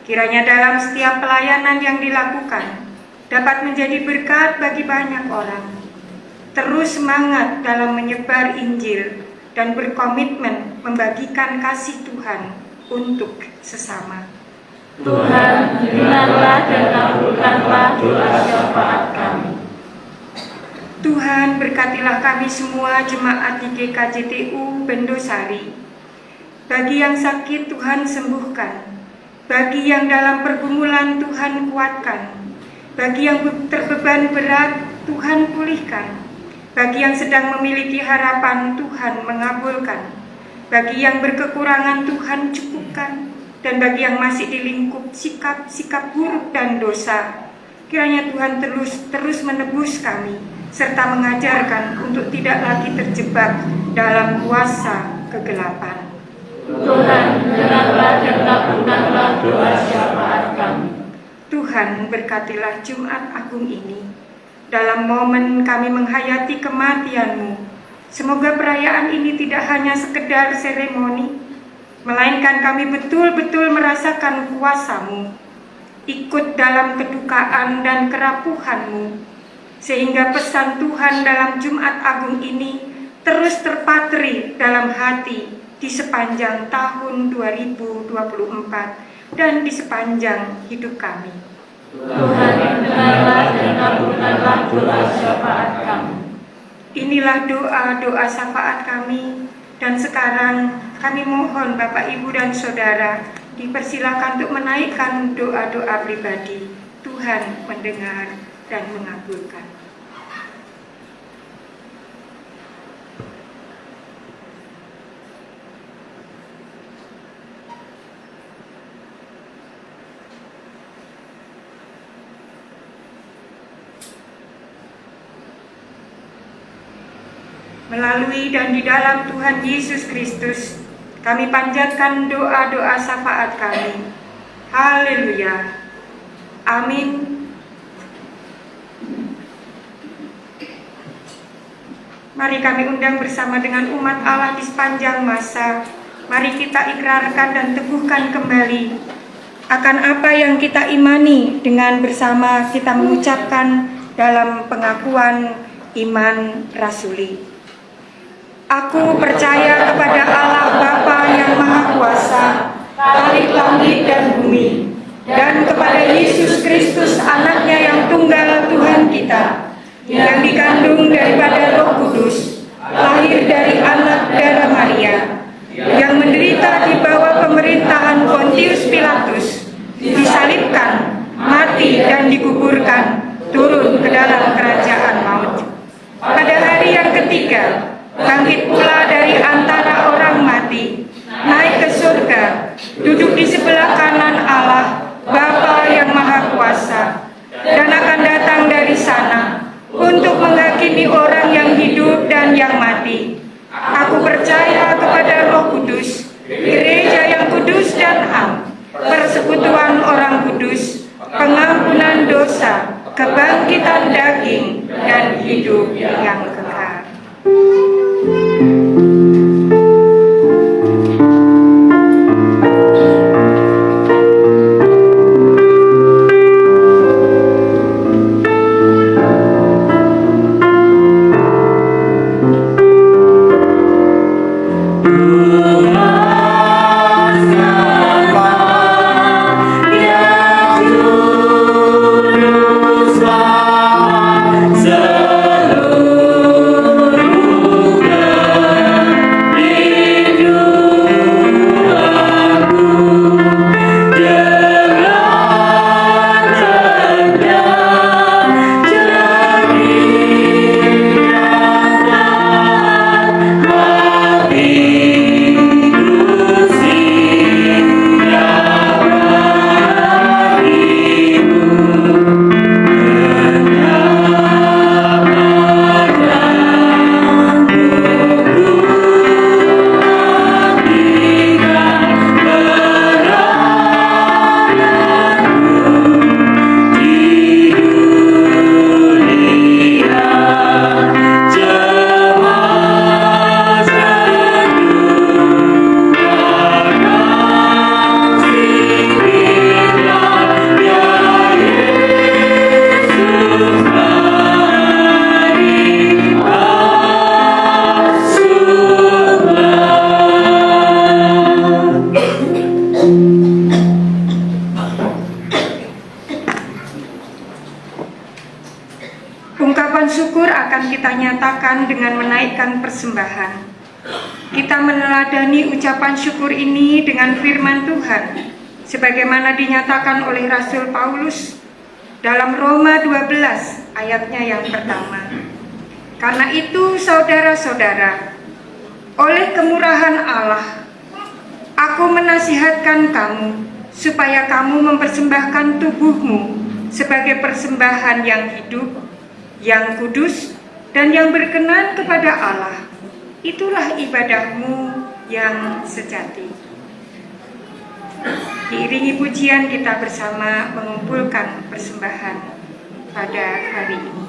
Kiranya dalam setiap pelayanan yang dilakukan dapat menjadi berkat bagi banyak orang. Terus semangat dalam menyebar Injil dan berkomitmen membagikan kasih Tuhan untuk sesama. Tuhan, dengarlah dan kabulkanlah doa syafaat kami. Tuhan, berkatilah kami semua jemaat di GKJTU Bendosari. Bagi yang sakit, Tuhan sembuhkan. Bagi yang dalam pergumulan, Tuhan kuatkan. Bagi yang terbeban berat, Tuhan pulihkan. Bagi yang sedang memiliki harapan, Tuhan mengabulkan. Bagi yang berkekurangan, Tuhan cukupkan. Dan bagi yang masih di lingkup sikap-sikap buruk dan dosa, kiranya Tuhan terus menebus kami, serta mengajarkan untuk tidak lagi terjebak dalam kuasa kegelapan. Tuhan, dengarlah dan kabulkanlah doa syafaat kami. Tuhan, berkatilah Jumat Agung ini. Dalam momen kami menghayati kematian-Mu, semoga perayaan ini tidak hanya sekedar seremoni, melainkan kami betul-betul merasakan kuasa-Mu, ikut dalam kedukaan dan kerapuhan-Mu, sehingga pesan Tuhan dalam Jumat Agung ini terus terpatri dalam hati di sepanjang tahun 2024 dan di sepanjang hidup kami. Tuhan, dengarlah dan kabulkanlah doa syafaat kami. Inilah doa-doa syafaat kami, dan sekarang kami mohon Bapak, Ibu, dan Saudara dipersilakan untuk menaikkan doa-doa pribadi. Tuhan mendengar dan mengabulkan. Melalui dan di dalam Tuhan Yesus Kristus, kami panjatkan doa-doa syafaat kami. Haleluya. Amin. Mari kami undang bersama dengan umat Allah di sepanjang masa. Mari kita ikrarkan dan teguhkan kembali akan apa yang kita imani, dengan bersama kita mengucapkan dalam pengakuan iman rasuli. Aku percaya kepada Allah Bapa yang Maha Kuasa, Khalik langit dan bumi, dan kepada Yesus Kristus anaknya yang tunggal Tuhan kita, yang dikandung daripada Roh Kudus, lahir dari anak darah Maria, yang menderita di bawah pemerintahan Pontius Pilatus, disalibkan, mati dan dikuburkan, turun ke dalam kerajaan maut. Pada hari yang ketiga, bangkit pula dari antara orang mati, naik ke surga, duduk di sebelah kanan Allah, Bapa yang Maha Kuasa, dan akan datang dari sana untuk menghakimi orang yang hidup dan yang mati. Aku percaya kepada Roh Kudus, gereja yang kudus dan am, persekutuan orang kudus, Ungkapan syukur akan kita nyatakan dengan menaikkan persembahan. Kita meneladani ucapan syukur ini dengan firman Tuhan, sebagaimana dinyatakan oleh Rasul Paulus dalam Roma 12 ayatnya yang pertama. Karena itu saudara-saudara, oleh kemurahan Allah, aku menasihatkan kamu supaya kamu mempersembahkan tubuhmu sebagai persembahan yang hidup, yang kudus, dan yang berkenan kepada Allah. Itulah ibadahmu yang sejati. Diiringi pujian, kita bersama mengumpulkan persembahan pada hari ini.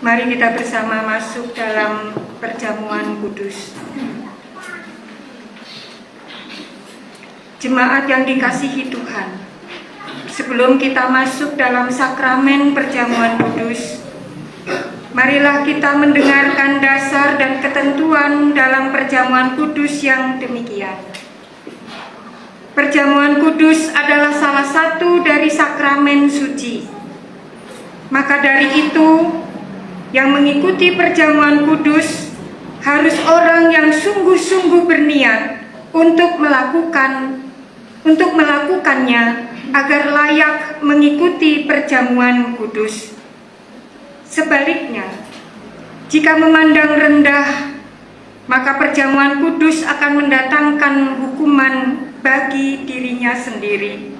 Mari kita bersama masuk dalam perjamuan kudus. Jemaat yang dikasihi Tuhan, sebelum kita masuk dalam sakramen perjamuan kudus, marilah kita mendengarkan dasar dan ketentuan dalam perjamuan kudus yang demikian. Perjamuan kudus adalah salah satu dari sakramen suci. Maka dari itu, yang mengikuti perjamuan kudus harus orang yang sungguh-sungguh berniat untuk melakukannya agar layak mengikuti perjamuan kudus. Sebaliknya, jika memandang rendah, maka perjamuan kudus akan mendatangkan hukuman bagi dirinya sendiri.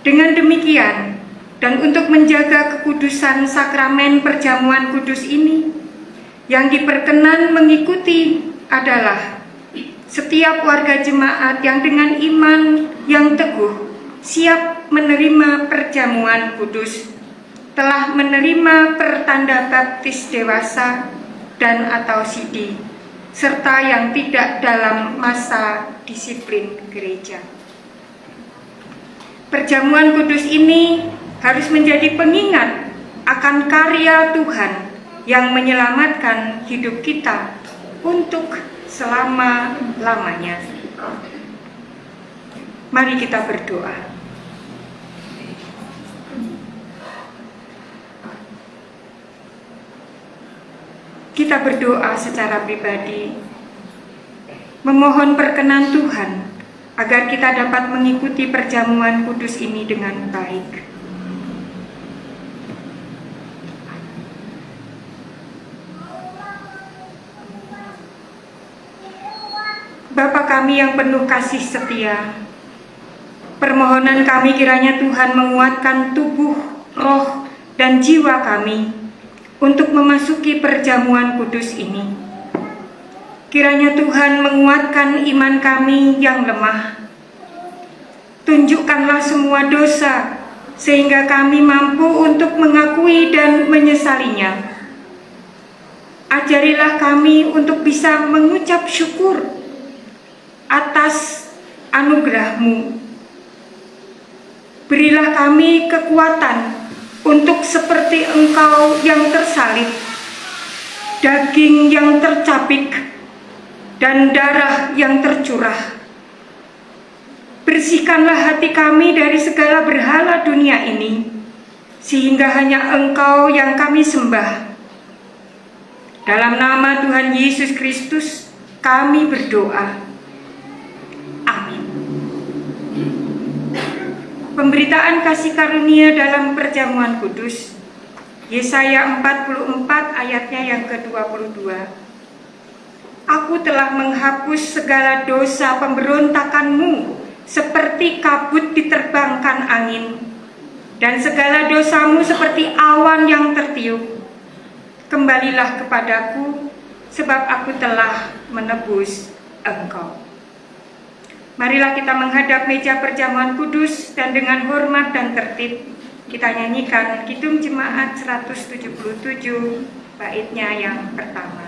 Dengan demikian, dan untuk menjaga kekudusan sakramen perjamuan kudus ini, yang diperkenan mengikuti adalah setiap warga jemaat yang dengan iman yang teguh siap menerima perjamuan kudus, telah menerima pertanda baptis dewasa dan atau sidi, serta yang tidak dalam masa disiplin gereja. Perjamuan kudus ini harus menjadi pengingat akan karya Tuhan yang menyelamatkan hidup kita untuk selama-lamanya. Mari kita berdoa. Kita berdoa secara pribadi, memohon perkenan Tuhan agar kita dapat mengikuti perjamuan kudus ini dengan baik. Bapa kami yang penuh kasih setia, permohonan kami kiranya Tuhan menguatkan tubuh, roh, dan jiwa kami untuk memasuki perjamuan kudus ini. Kiranya Tuhan menguatkan iman kami yang lemah. Tunjukkanlah semua dosa sehingga kami mampu untuk mengakui dan menyesalinya. Ajarilah kami untuk bisa mengucap syukur atas anugerah-Mu. Berilah kami kekuatan untuk seperti Engkau yang tersalib, daging yang tercapik, dan darah yang tercurah. Bersihkanlah hati kami dari segala berhala dunia ini, sehingga hanya Engkau yang kami sembah. Dalam nama Tuhan Yesus Kristus, kami berdoa. Amin. Pemberitaan kasih karunia dalam perjamuan kudus, Yesaya 44 ayatnya yang ke-22. Aku telah menghapus segala dosa pemberontakanmu seperti kabut diterbangkan angin, dan segala dosamu seperti awan yang tertiup. Kembalilah kepadaku, sebab aku telah menebus engkau. Marilah kita menghadap meja perjamuan kudus dan dengan hormat dan tertib kita nyanyikan Kidung Jemaat 177 baitnya yang pertama.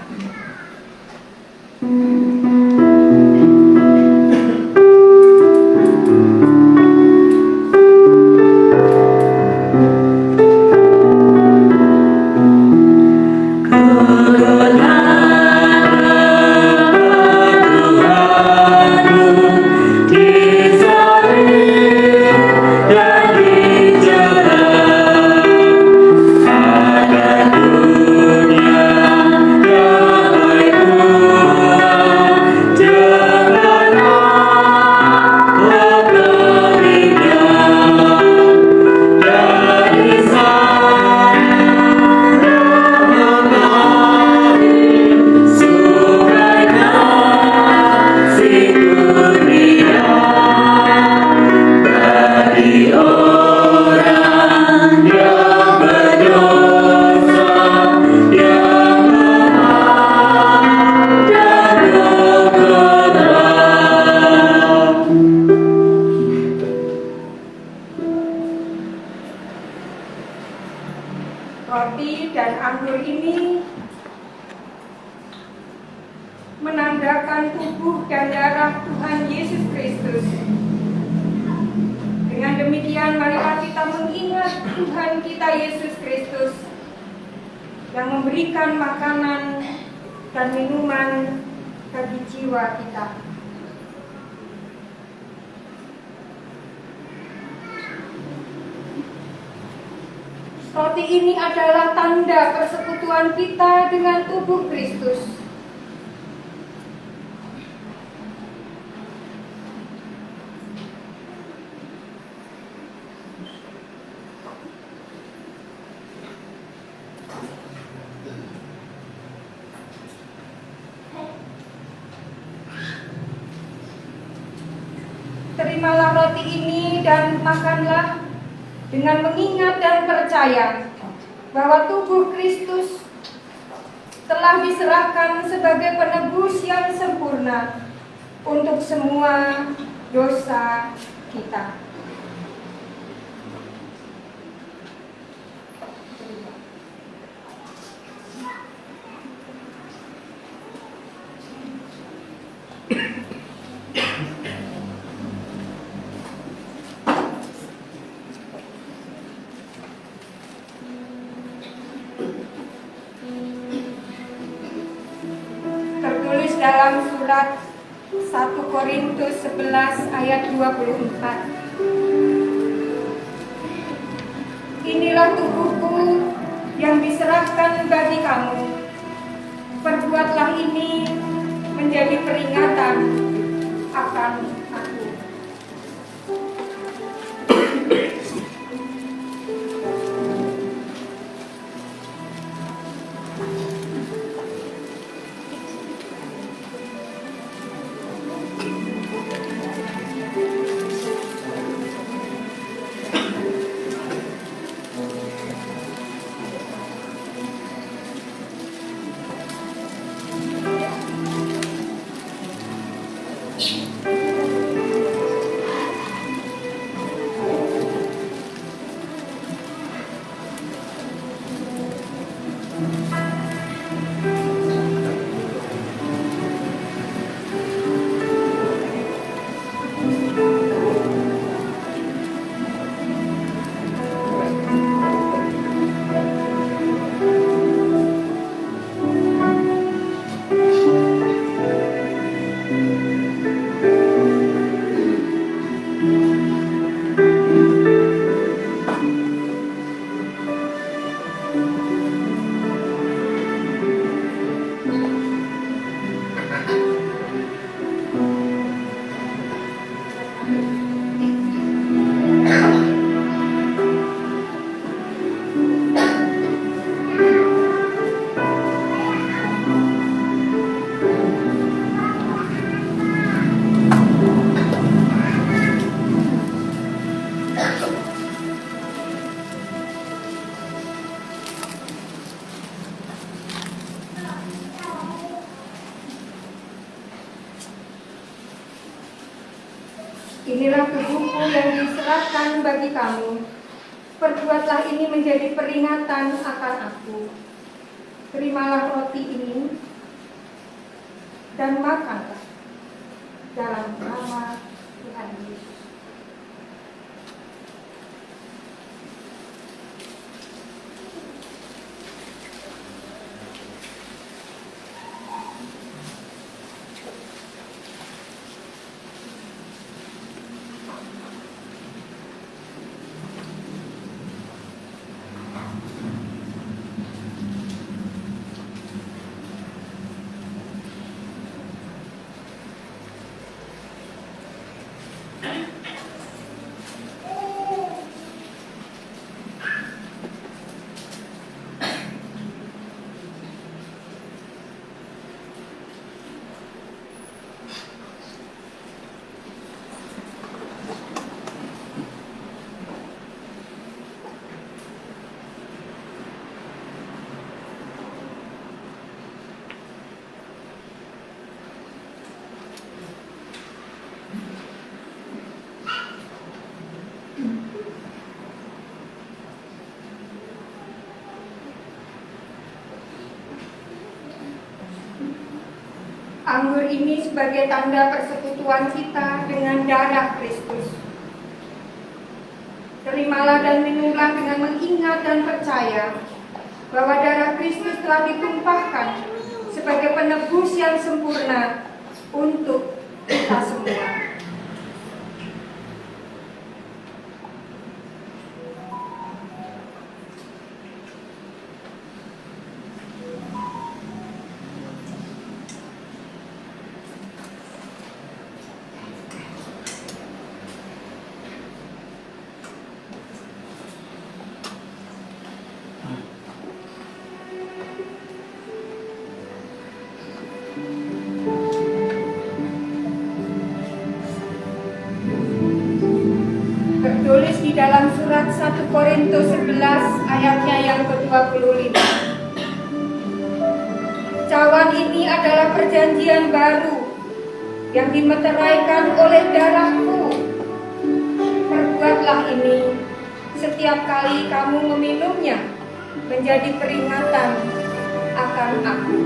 Roti dan anggur ini menandakan tubuh dan darah Tuhan Yesus Kristus. Dengan demikian, marilah kita mengingat Tuhan kita Yesus Kristus yang memberikan makanan dan minuman bagi jiwa kita. Roti ini adalah tanda persekutuan kita dengan tubuh Kristus. Terimalah roti ini dan makanlah dengan mengingat dan percaya bahwa tubuh Kristus telah diserahkan sebagai penebus yang sempurna untuk semua dosa kita. Tertulis dalam surat 1 Korintus 11 ayat 24. Inilah tubuhku yang diserahkan bagi kamu. Perbuatlah ini menjadi peringatan akan aku. Inilah tubuhku yang diserahkan bagi kamu. Perbuatlah ini menjadi peringatan akan aku. Terimalah roti ini dan makanlah dalam nama Tuhan Yesus. Anggur ini sebagai tanda persekutuan kita dengan darah Kristus. Terimalah dan minumlah dengan mengingat dan percaya bahwa darah Kristus telah ditumpahkan sebagai penebus yang sempurna untuk kita semua. dalam surat 1 Korintus 11 ayatnya yang ke-25. Cawan ini adalah perjanjian baru yang dimeteraikan oleh darahku. Perbuatlah ini setiap kali kamu meminumnya, menjadi peringatan akan aku.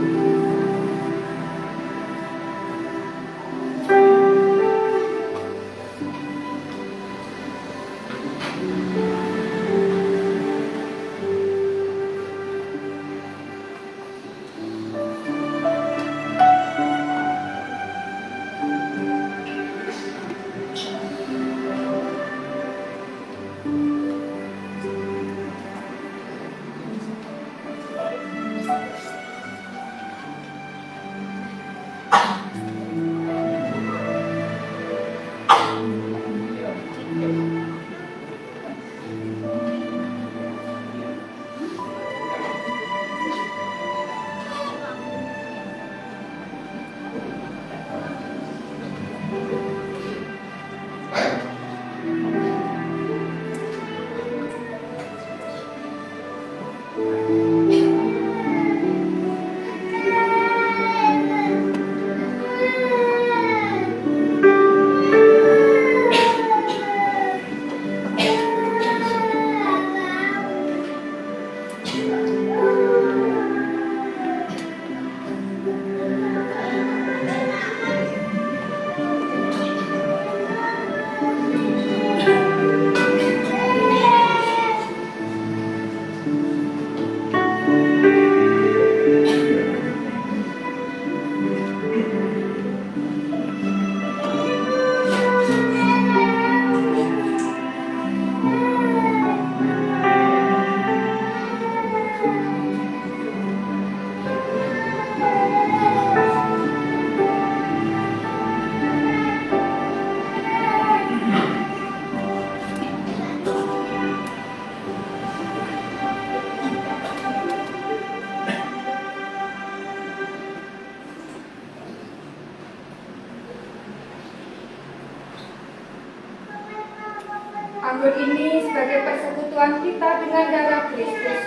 Anggur ini sebagai persekutuan kita dengan darah Kristus.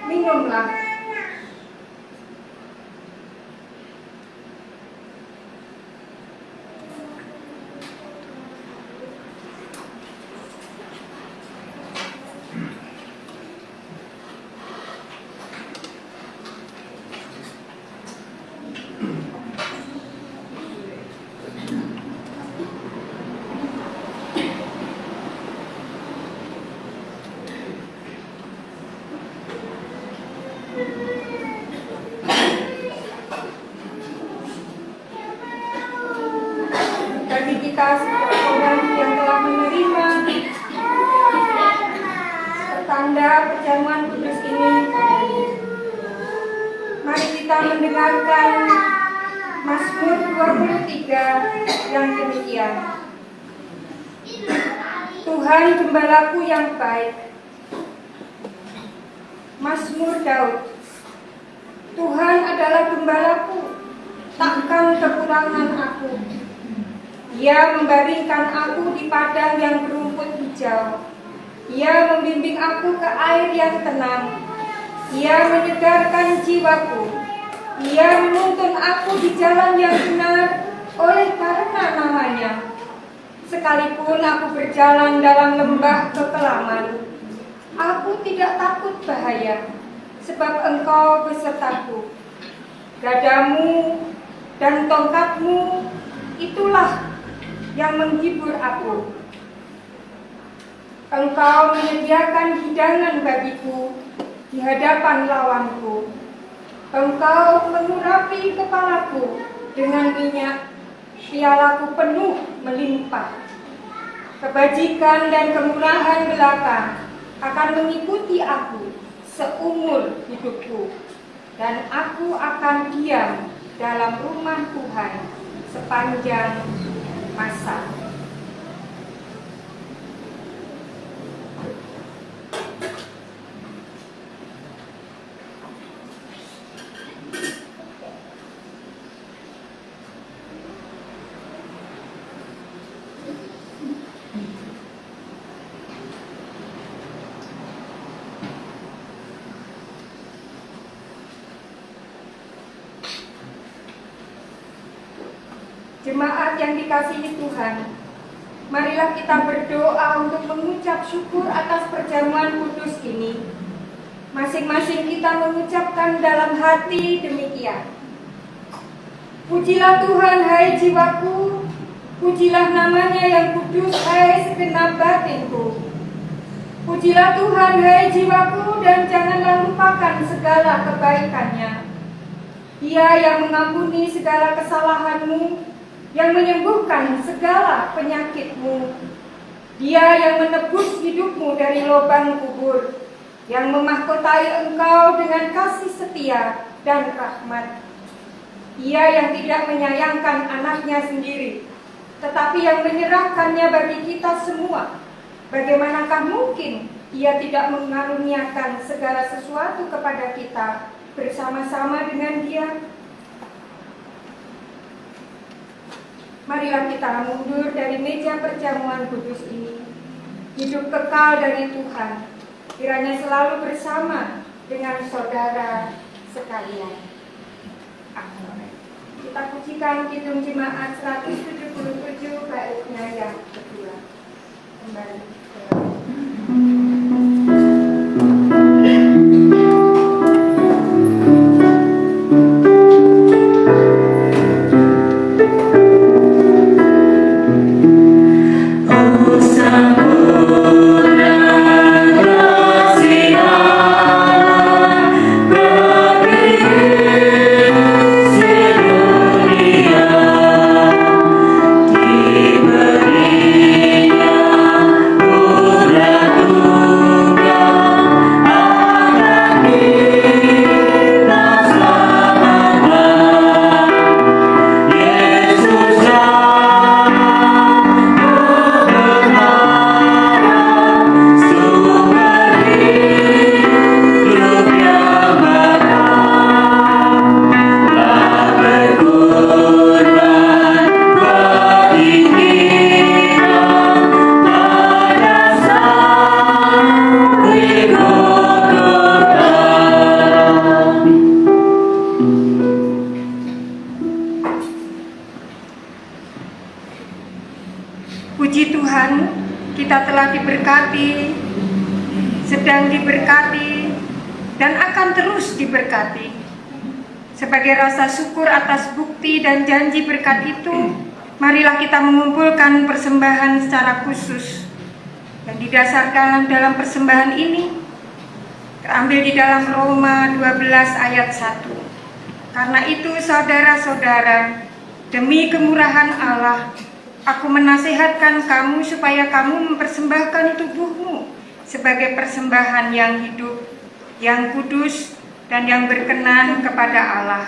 Minumlah. Bagi kita setiap orang yang telah menerima tanda perjamuan kudus ini, mari kita mendengarkan Mazmur 23 yang demikian. Tuhan gembalaku yang baik. Mazmur Daud. Tuhan adalah gembalaku, takkan kekurangan aku. Ia membaringkan aku di padang yang berumput hijau. Ia membimbing aku ke air yang tenang. Ia menyegarkan jiwaku. Ia menuntun aku di jalan yang benar oleh karena namanya. Sekalipun aku berjalan dalam lembah kekelaman, aku tidak takut bahaya, sebab Engkau besertaku. Gadamu dan tongkatmu itulah yang menghibur aku. Engkau menyediakan hidangan bagiku di hadapan lawanku. Engkau mengurapi kepalaku dengan minyak, pialaku penuh melimpah. Kebajikan dan kemurahan belaka akan mengikuti aku seumur hidupku, dan aku akan diam dalam rumah Tuhan sepanjang masa. Jemaat yang dikasihi Tuhan, marilah kita berdoa untuk mengucap syukur atas perjamuan kudus ini. Masing-masing kita mengucapkan dalam hati demikian. Pujilah Tuhan, hai jiwaku, pujilah namanya yang kudus, hai segenap batinku. Pujilah Tuhan, hai jiwaku, dan janganlah lupakan segala kebaikannya. Dia yang mengampuni segala kesalahanmu, yang menyembuhkan segala penyakitmu. Dia yang menebus hidupmu dari lubang kubur, yang memahkotai engkau dengan kasih setia dan rahmat. Ia yang tidak menyayangkan anaknya sendiri, tetapi yang menyerahkannya bagi kita semua. Bagaimanakah mungkin ia tidak mengaruniakan segala sesuatu kepada kita bersama-sama dengan dia? Marilah kita mundur dari meja perjamuan kudus ini. Hidup kekal dari Tuhan, kiranya selalu bersama dengan saudara sekalian. Amin. Kita pujikan Kidung Jemaat 177 baitnya yang kedua. Kembali. Puji Tuhan, kita telah diberkati, sedang diberkati, dan akan terus diberkati. Sebagai rasa syukur atas bukti dan janji berkat itu, marilah kita mengumpulkan persembahan secara khusus. Dan didasarkan dalam persembahan ini, terambil di dalam Roma 12 ayat 1. Karena itu saudara-saudara, demi kemurahan Allah, aku menasihatkan kamu supaya kamu mempersembahkan tubuhmu sebagai persembahan yang hidup, yang kudus, dan yang berkenan kepada Allah.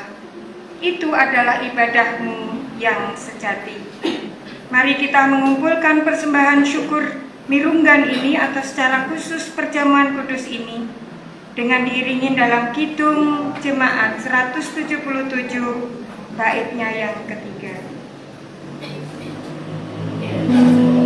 Itu adalah ibadahmu yang sejati. Mari kita mengumpulkan persembahan syukur mirunggan ini atas secara khusus perjamuan kudus ini dengan diiringi dalam Kidung Jemaat 177 baitnya yang ketiga. Tiga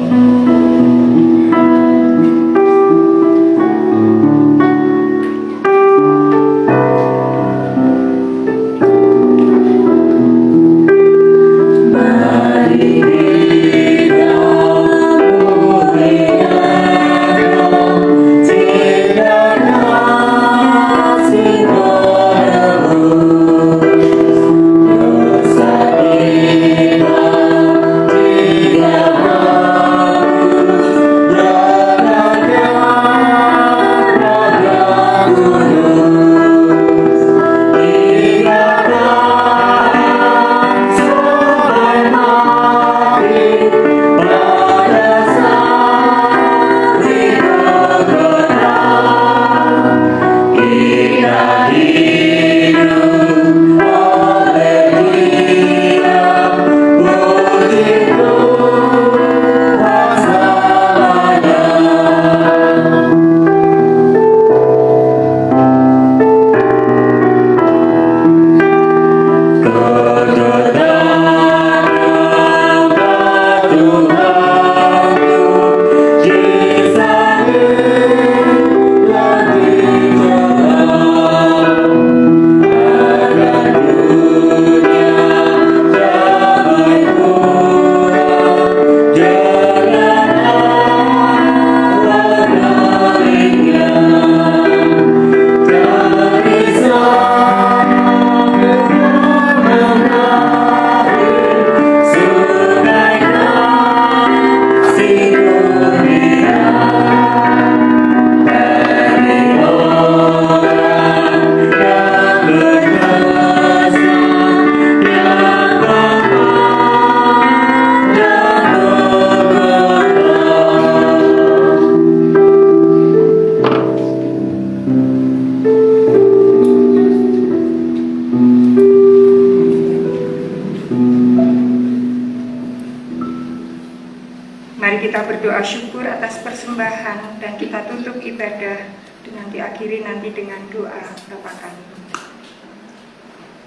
Mari kita berdoa syukur atas persembahan dan kita tutup ibadah dengan diakhiri nanti dengan doa Bapa kami.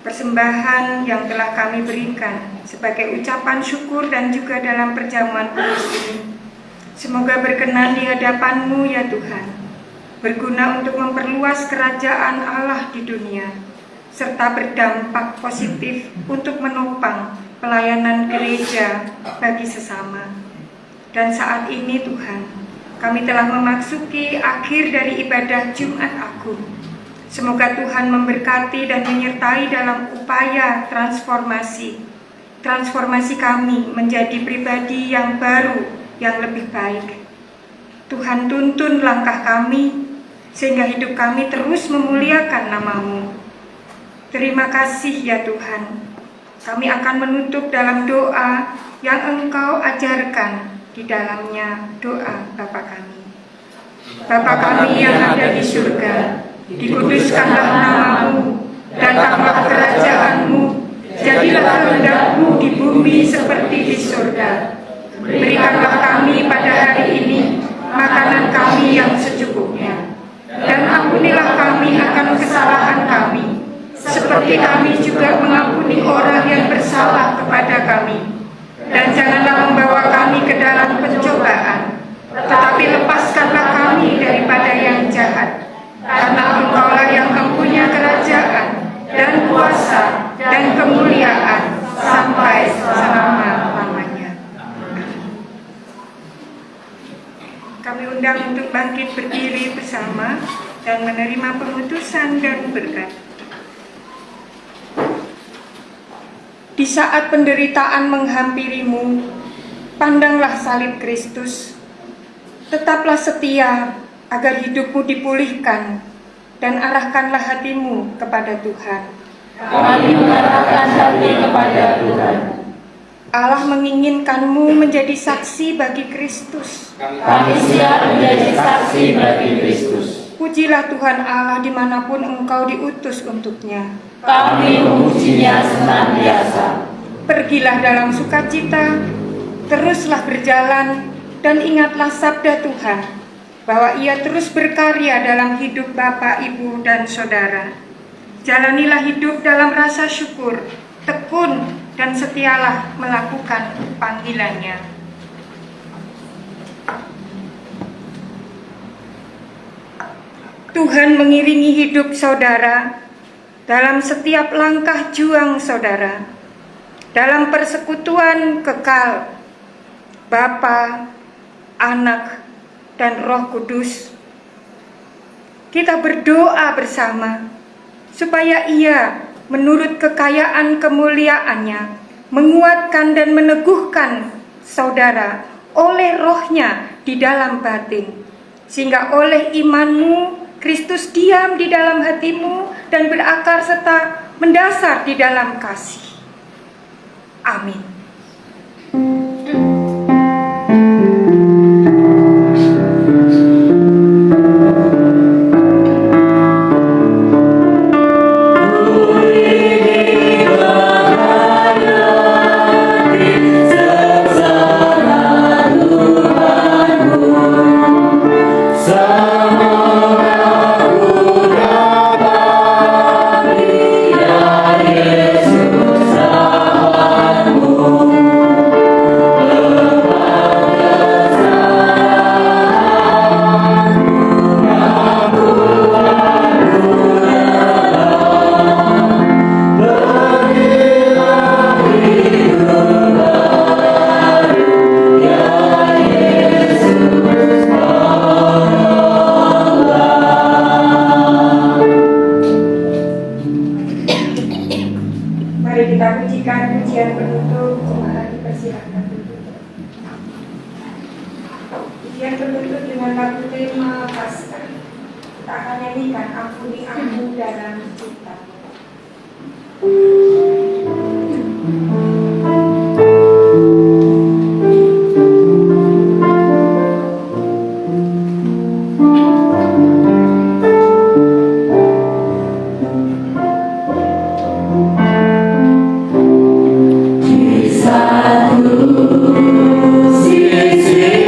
Persembahan yang telah kami berikan sebagai ucapan syukur dan juga dalam perjamuan kudus ini, semoga berkenan di hadapan-Mu ya Tuhan, berguna untuk memperluas kerajaan Allah di dunia, serta berdampak positif untuk menopang pelayanan gereja bagi sesama. Dan saat ini Tuhan, kami telah memasuki akhir dari ibadah Jumat Agung. Semoga Tuhan memberkati dan menyertai dalam upaya transformasi kami menjadi pribadi yang baru, yang lebih baik. Tuhan tuntun langkah kami, sehingga hidup kami terus memuliakan nama-Mu. Terima kasih ya Tuhan. Kami akan menutup dalam doa yang Engkau ajarkan, di dalamnya doa Bapa kami. Bapa kami yang ada di surga, dikuduskanlah nama-Mu, datanglah kerajaan-Mu, jadilah kehendak-Mu di bumi seperti di surga. Berikanlah kami pada hari ini makanan kami yang secukupnya, dan ampunilah kami akan kesalahan kami, seperti kami juga mengampuni orang yang bersalah kepada kami. Dan janganlah membawa kami ke dalam pencobaan, tetapi lepaskanlah kami daripada yang jahat. Karena Engkaulah yang mempunyai kerajaan dan kuasa dan kemuliaan sampai selama-lamanya. Kami undang untuk bangkit berdiri bersama dan menerima pengutusan dan berkat. Di saat penderitaan menghampirimu, pandanglah salib Kristus. Tetaplah setia agar hidupmu dipulihkan, dan arahkanlah hatimu kepada Tuhan. Kami mengarahkan hati kepada Tuhan. Allah menginginkanmu menjadi saksi bagi Kristus. Kami siap menjadi saksi bagi Kristus. Pujilah Tuhan Allah dimanapun engkau diutus untuknya. Kami memujinya senantiasa. Pergilah dalam sukacita, teruslah berjalan, dan ingatlah sabda Tuhan, bahwa Ia terus berkarya dalam hidup Bapak, Ibu, dan Saudara. Jalanilah hidup dalam rasa syukur, tekun, dan setialah melakukan panggilannya. Tuhan mengiringi hidup saudara dalam setiap langkah juang saudara, dalam persekutuan kekal Bapa, Anak, dan Roh Kudus. Kita berdoa bersama supaya Ia menurut kekayaan kemuliaannya menguatkan dan meneguhkan saudara oleh Roh-Nya di dalam batin, sehingga oleh imanmu Kristus diam di dalam hatimu dan berakar serta mendasar di dalam kasih. Amin. Mari kita pujikan pujian penutup. Jemaat dipersilakan duduk. Pujian penutup dengan lagu tema Paskah. Kita akan nyanyikan Ampuni Aku dalam Cinta. Di satu sisi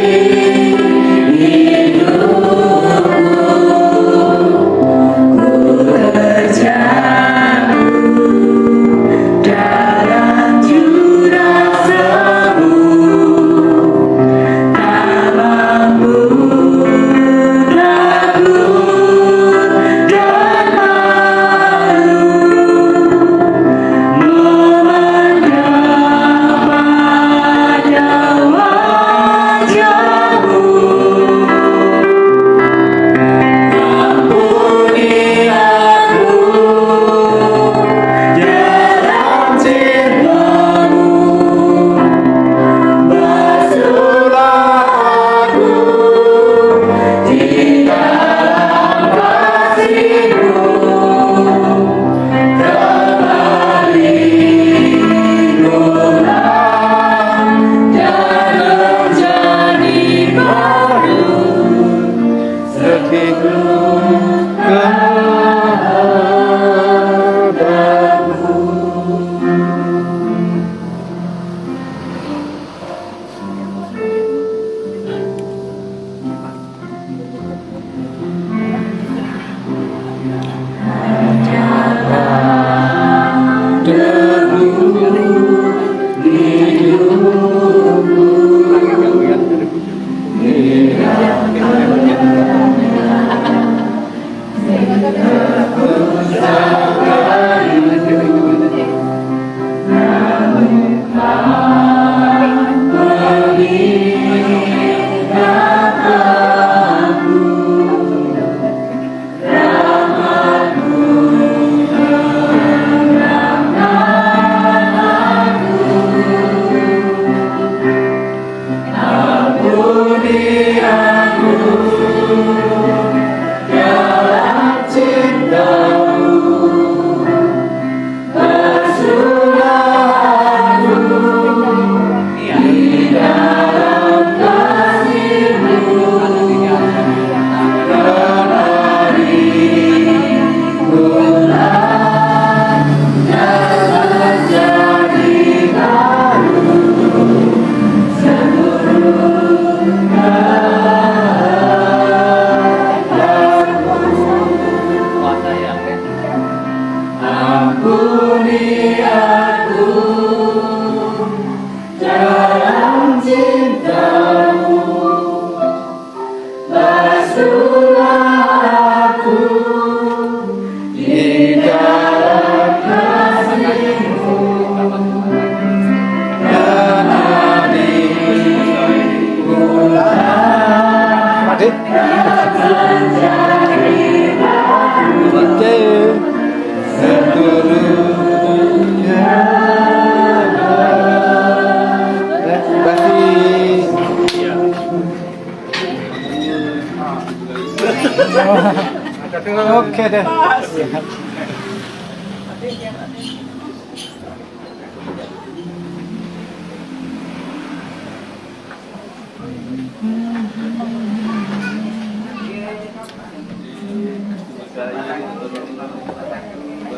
Oke deh.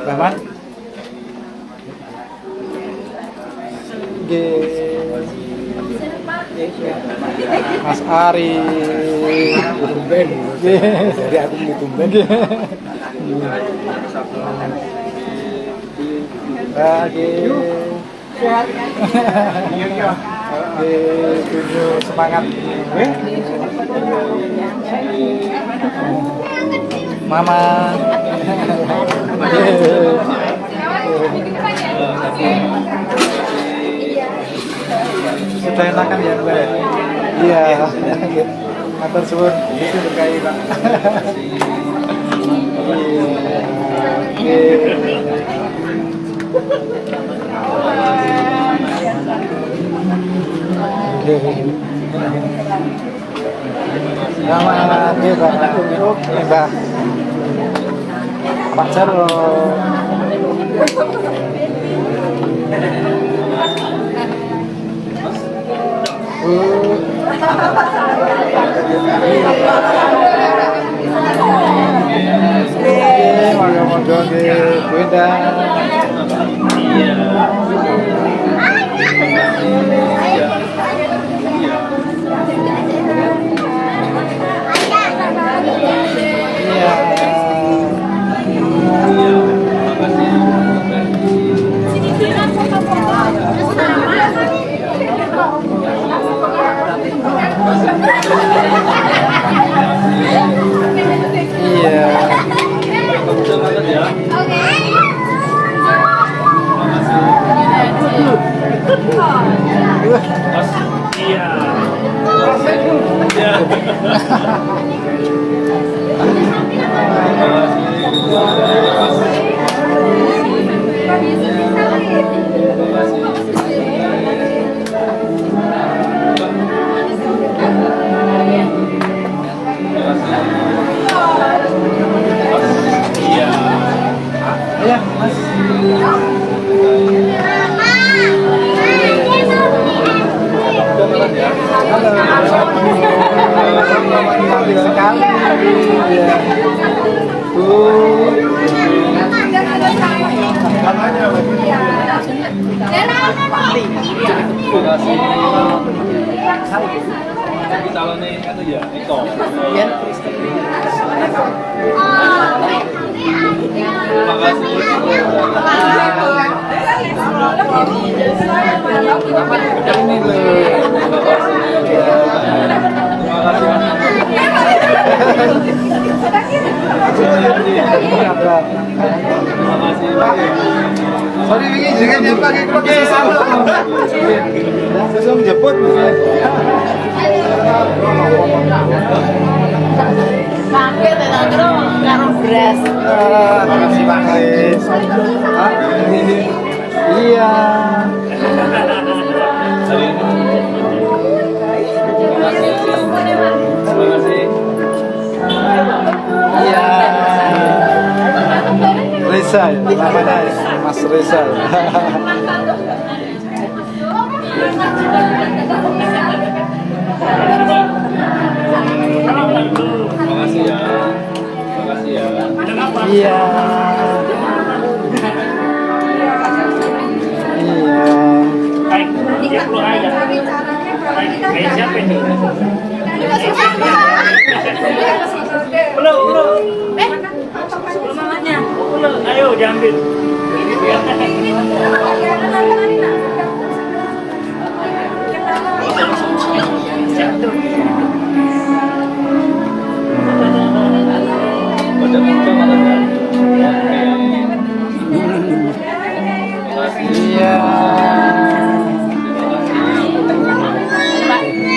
Rahmat. Mas Ari. Tumben. Jadi aku beli tumben. Lagi. Semangat. Mama. Sudah enakan ya, Mbak? Iya. Matur suwun, itu berkahi, Pak. Selamat ya, Mbak. Pak Jaro. Monggo nggih, Bunda. Sorry, begini jangan dia pakai susah menjemput. Pakai tetangga karo beras. Terima kasih Pak Kris. Iya. Iya. Reza, namanya Mas Reza. Makasih ya. Makasih ya. Iya. Iya. Baik, dia keluar aja. Baik, siapa ini? Belum. Belum mamanya. Belum. Ayo diambil. Iya.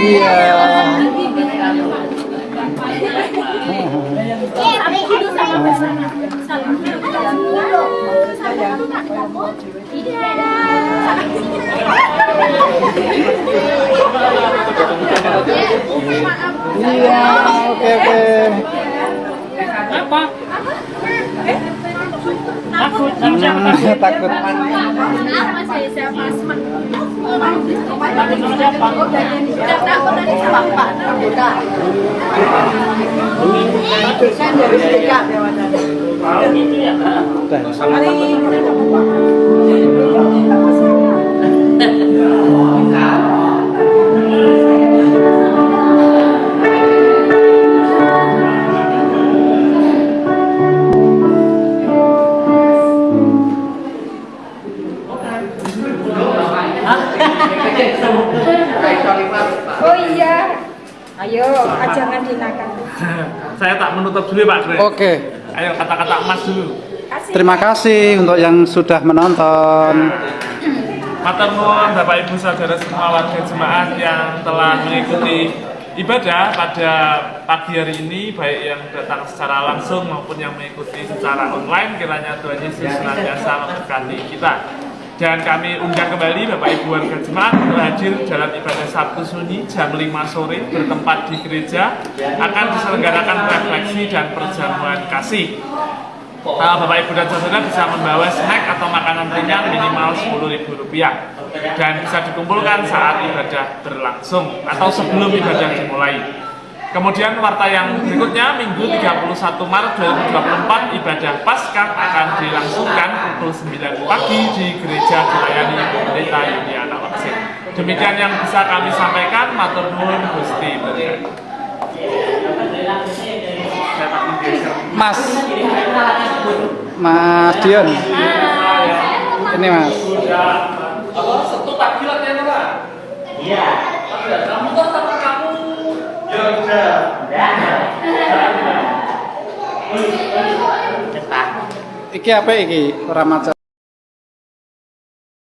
Iya. Iya, oke. Apa? Takut. Oh iya, ayo, jangan dinakan. Saya tak menutup dulu Pak Dre. Oke. Ayo kata-kata emas dulu. Terima kasih untuk yang sudah menonton. Matur nuwun Bapak Ibu Saudara semua warga jemaat yang telah mengikuti ibadah pada pagi hari ini, baik yang datang secara langsung maupun yang mengikuti secara online. Kiranya Tuhan Yesus senantiasa memberkati kita. Dan kami undang kembali Bapak Ibu warga jemaat untuk hadir dalam ibadah Sabtu Sunyi jam 5 sore bertempat di gereja, akan diselenggarakan refleksi dan perjamuan kasih. Bapak Ibu dan Saudara bisa membawa snack atau makanan ringan minimal Rp10.000 dan bisa dikumpulkan saat ibadah berlangsung atau sebelum ibadah dimulai. Kemudian warta yang berikutnya, Minggu 31 Maret 2024, ibadah Paskah akan dilangsungkan pukul 9 pagi di gereja dilayani Ibu Pendeta Yuliana Waksin. Demikian yang bisa kami sampaikan. Matur nuwun Gusti berkati. Mas Dion. Ini Mas. Setu tak gila ya Pak? Iya. Kamu kok sama kamu? Ya udah. Iki apa iki? Ora maca.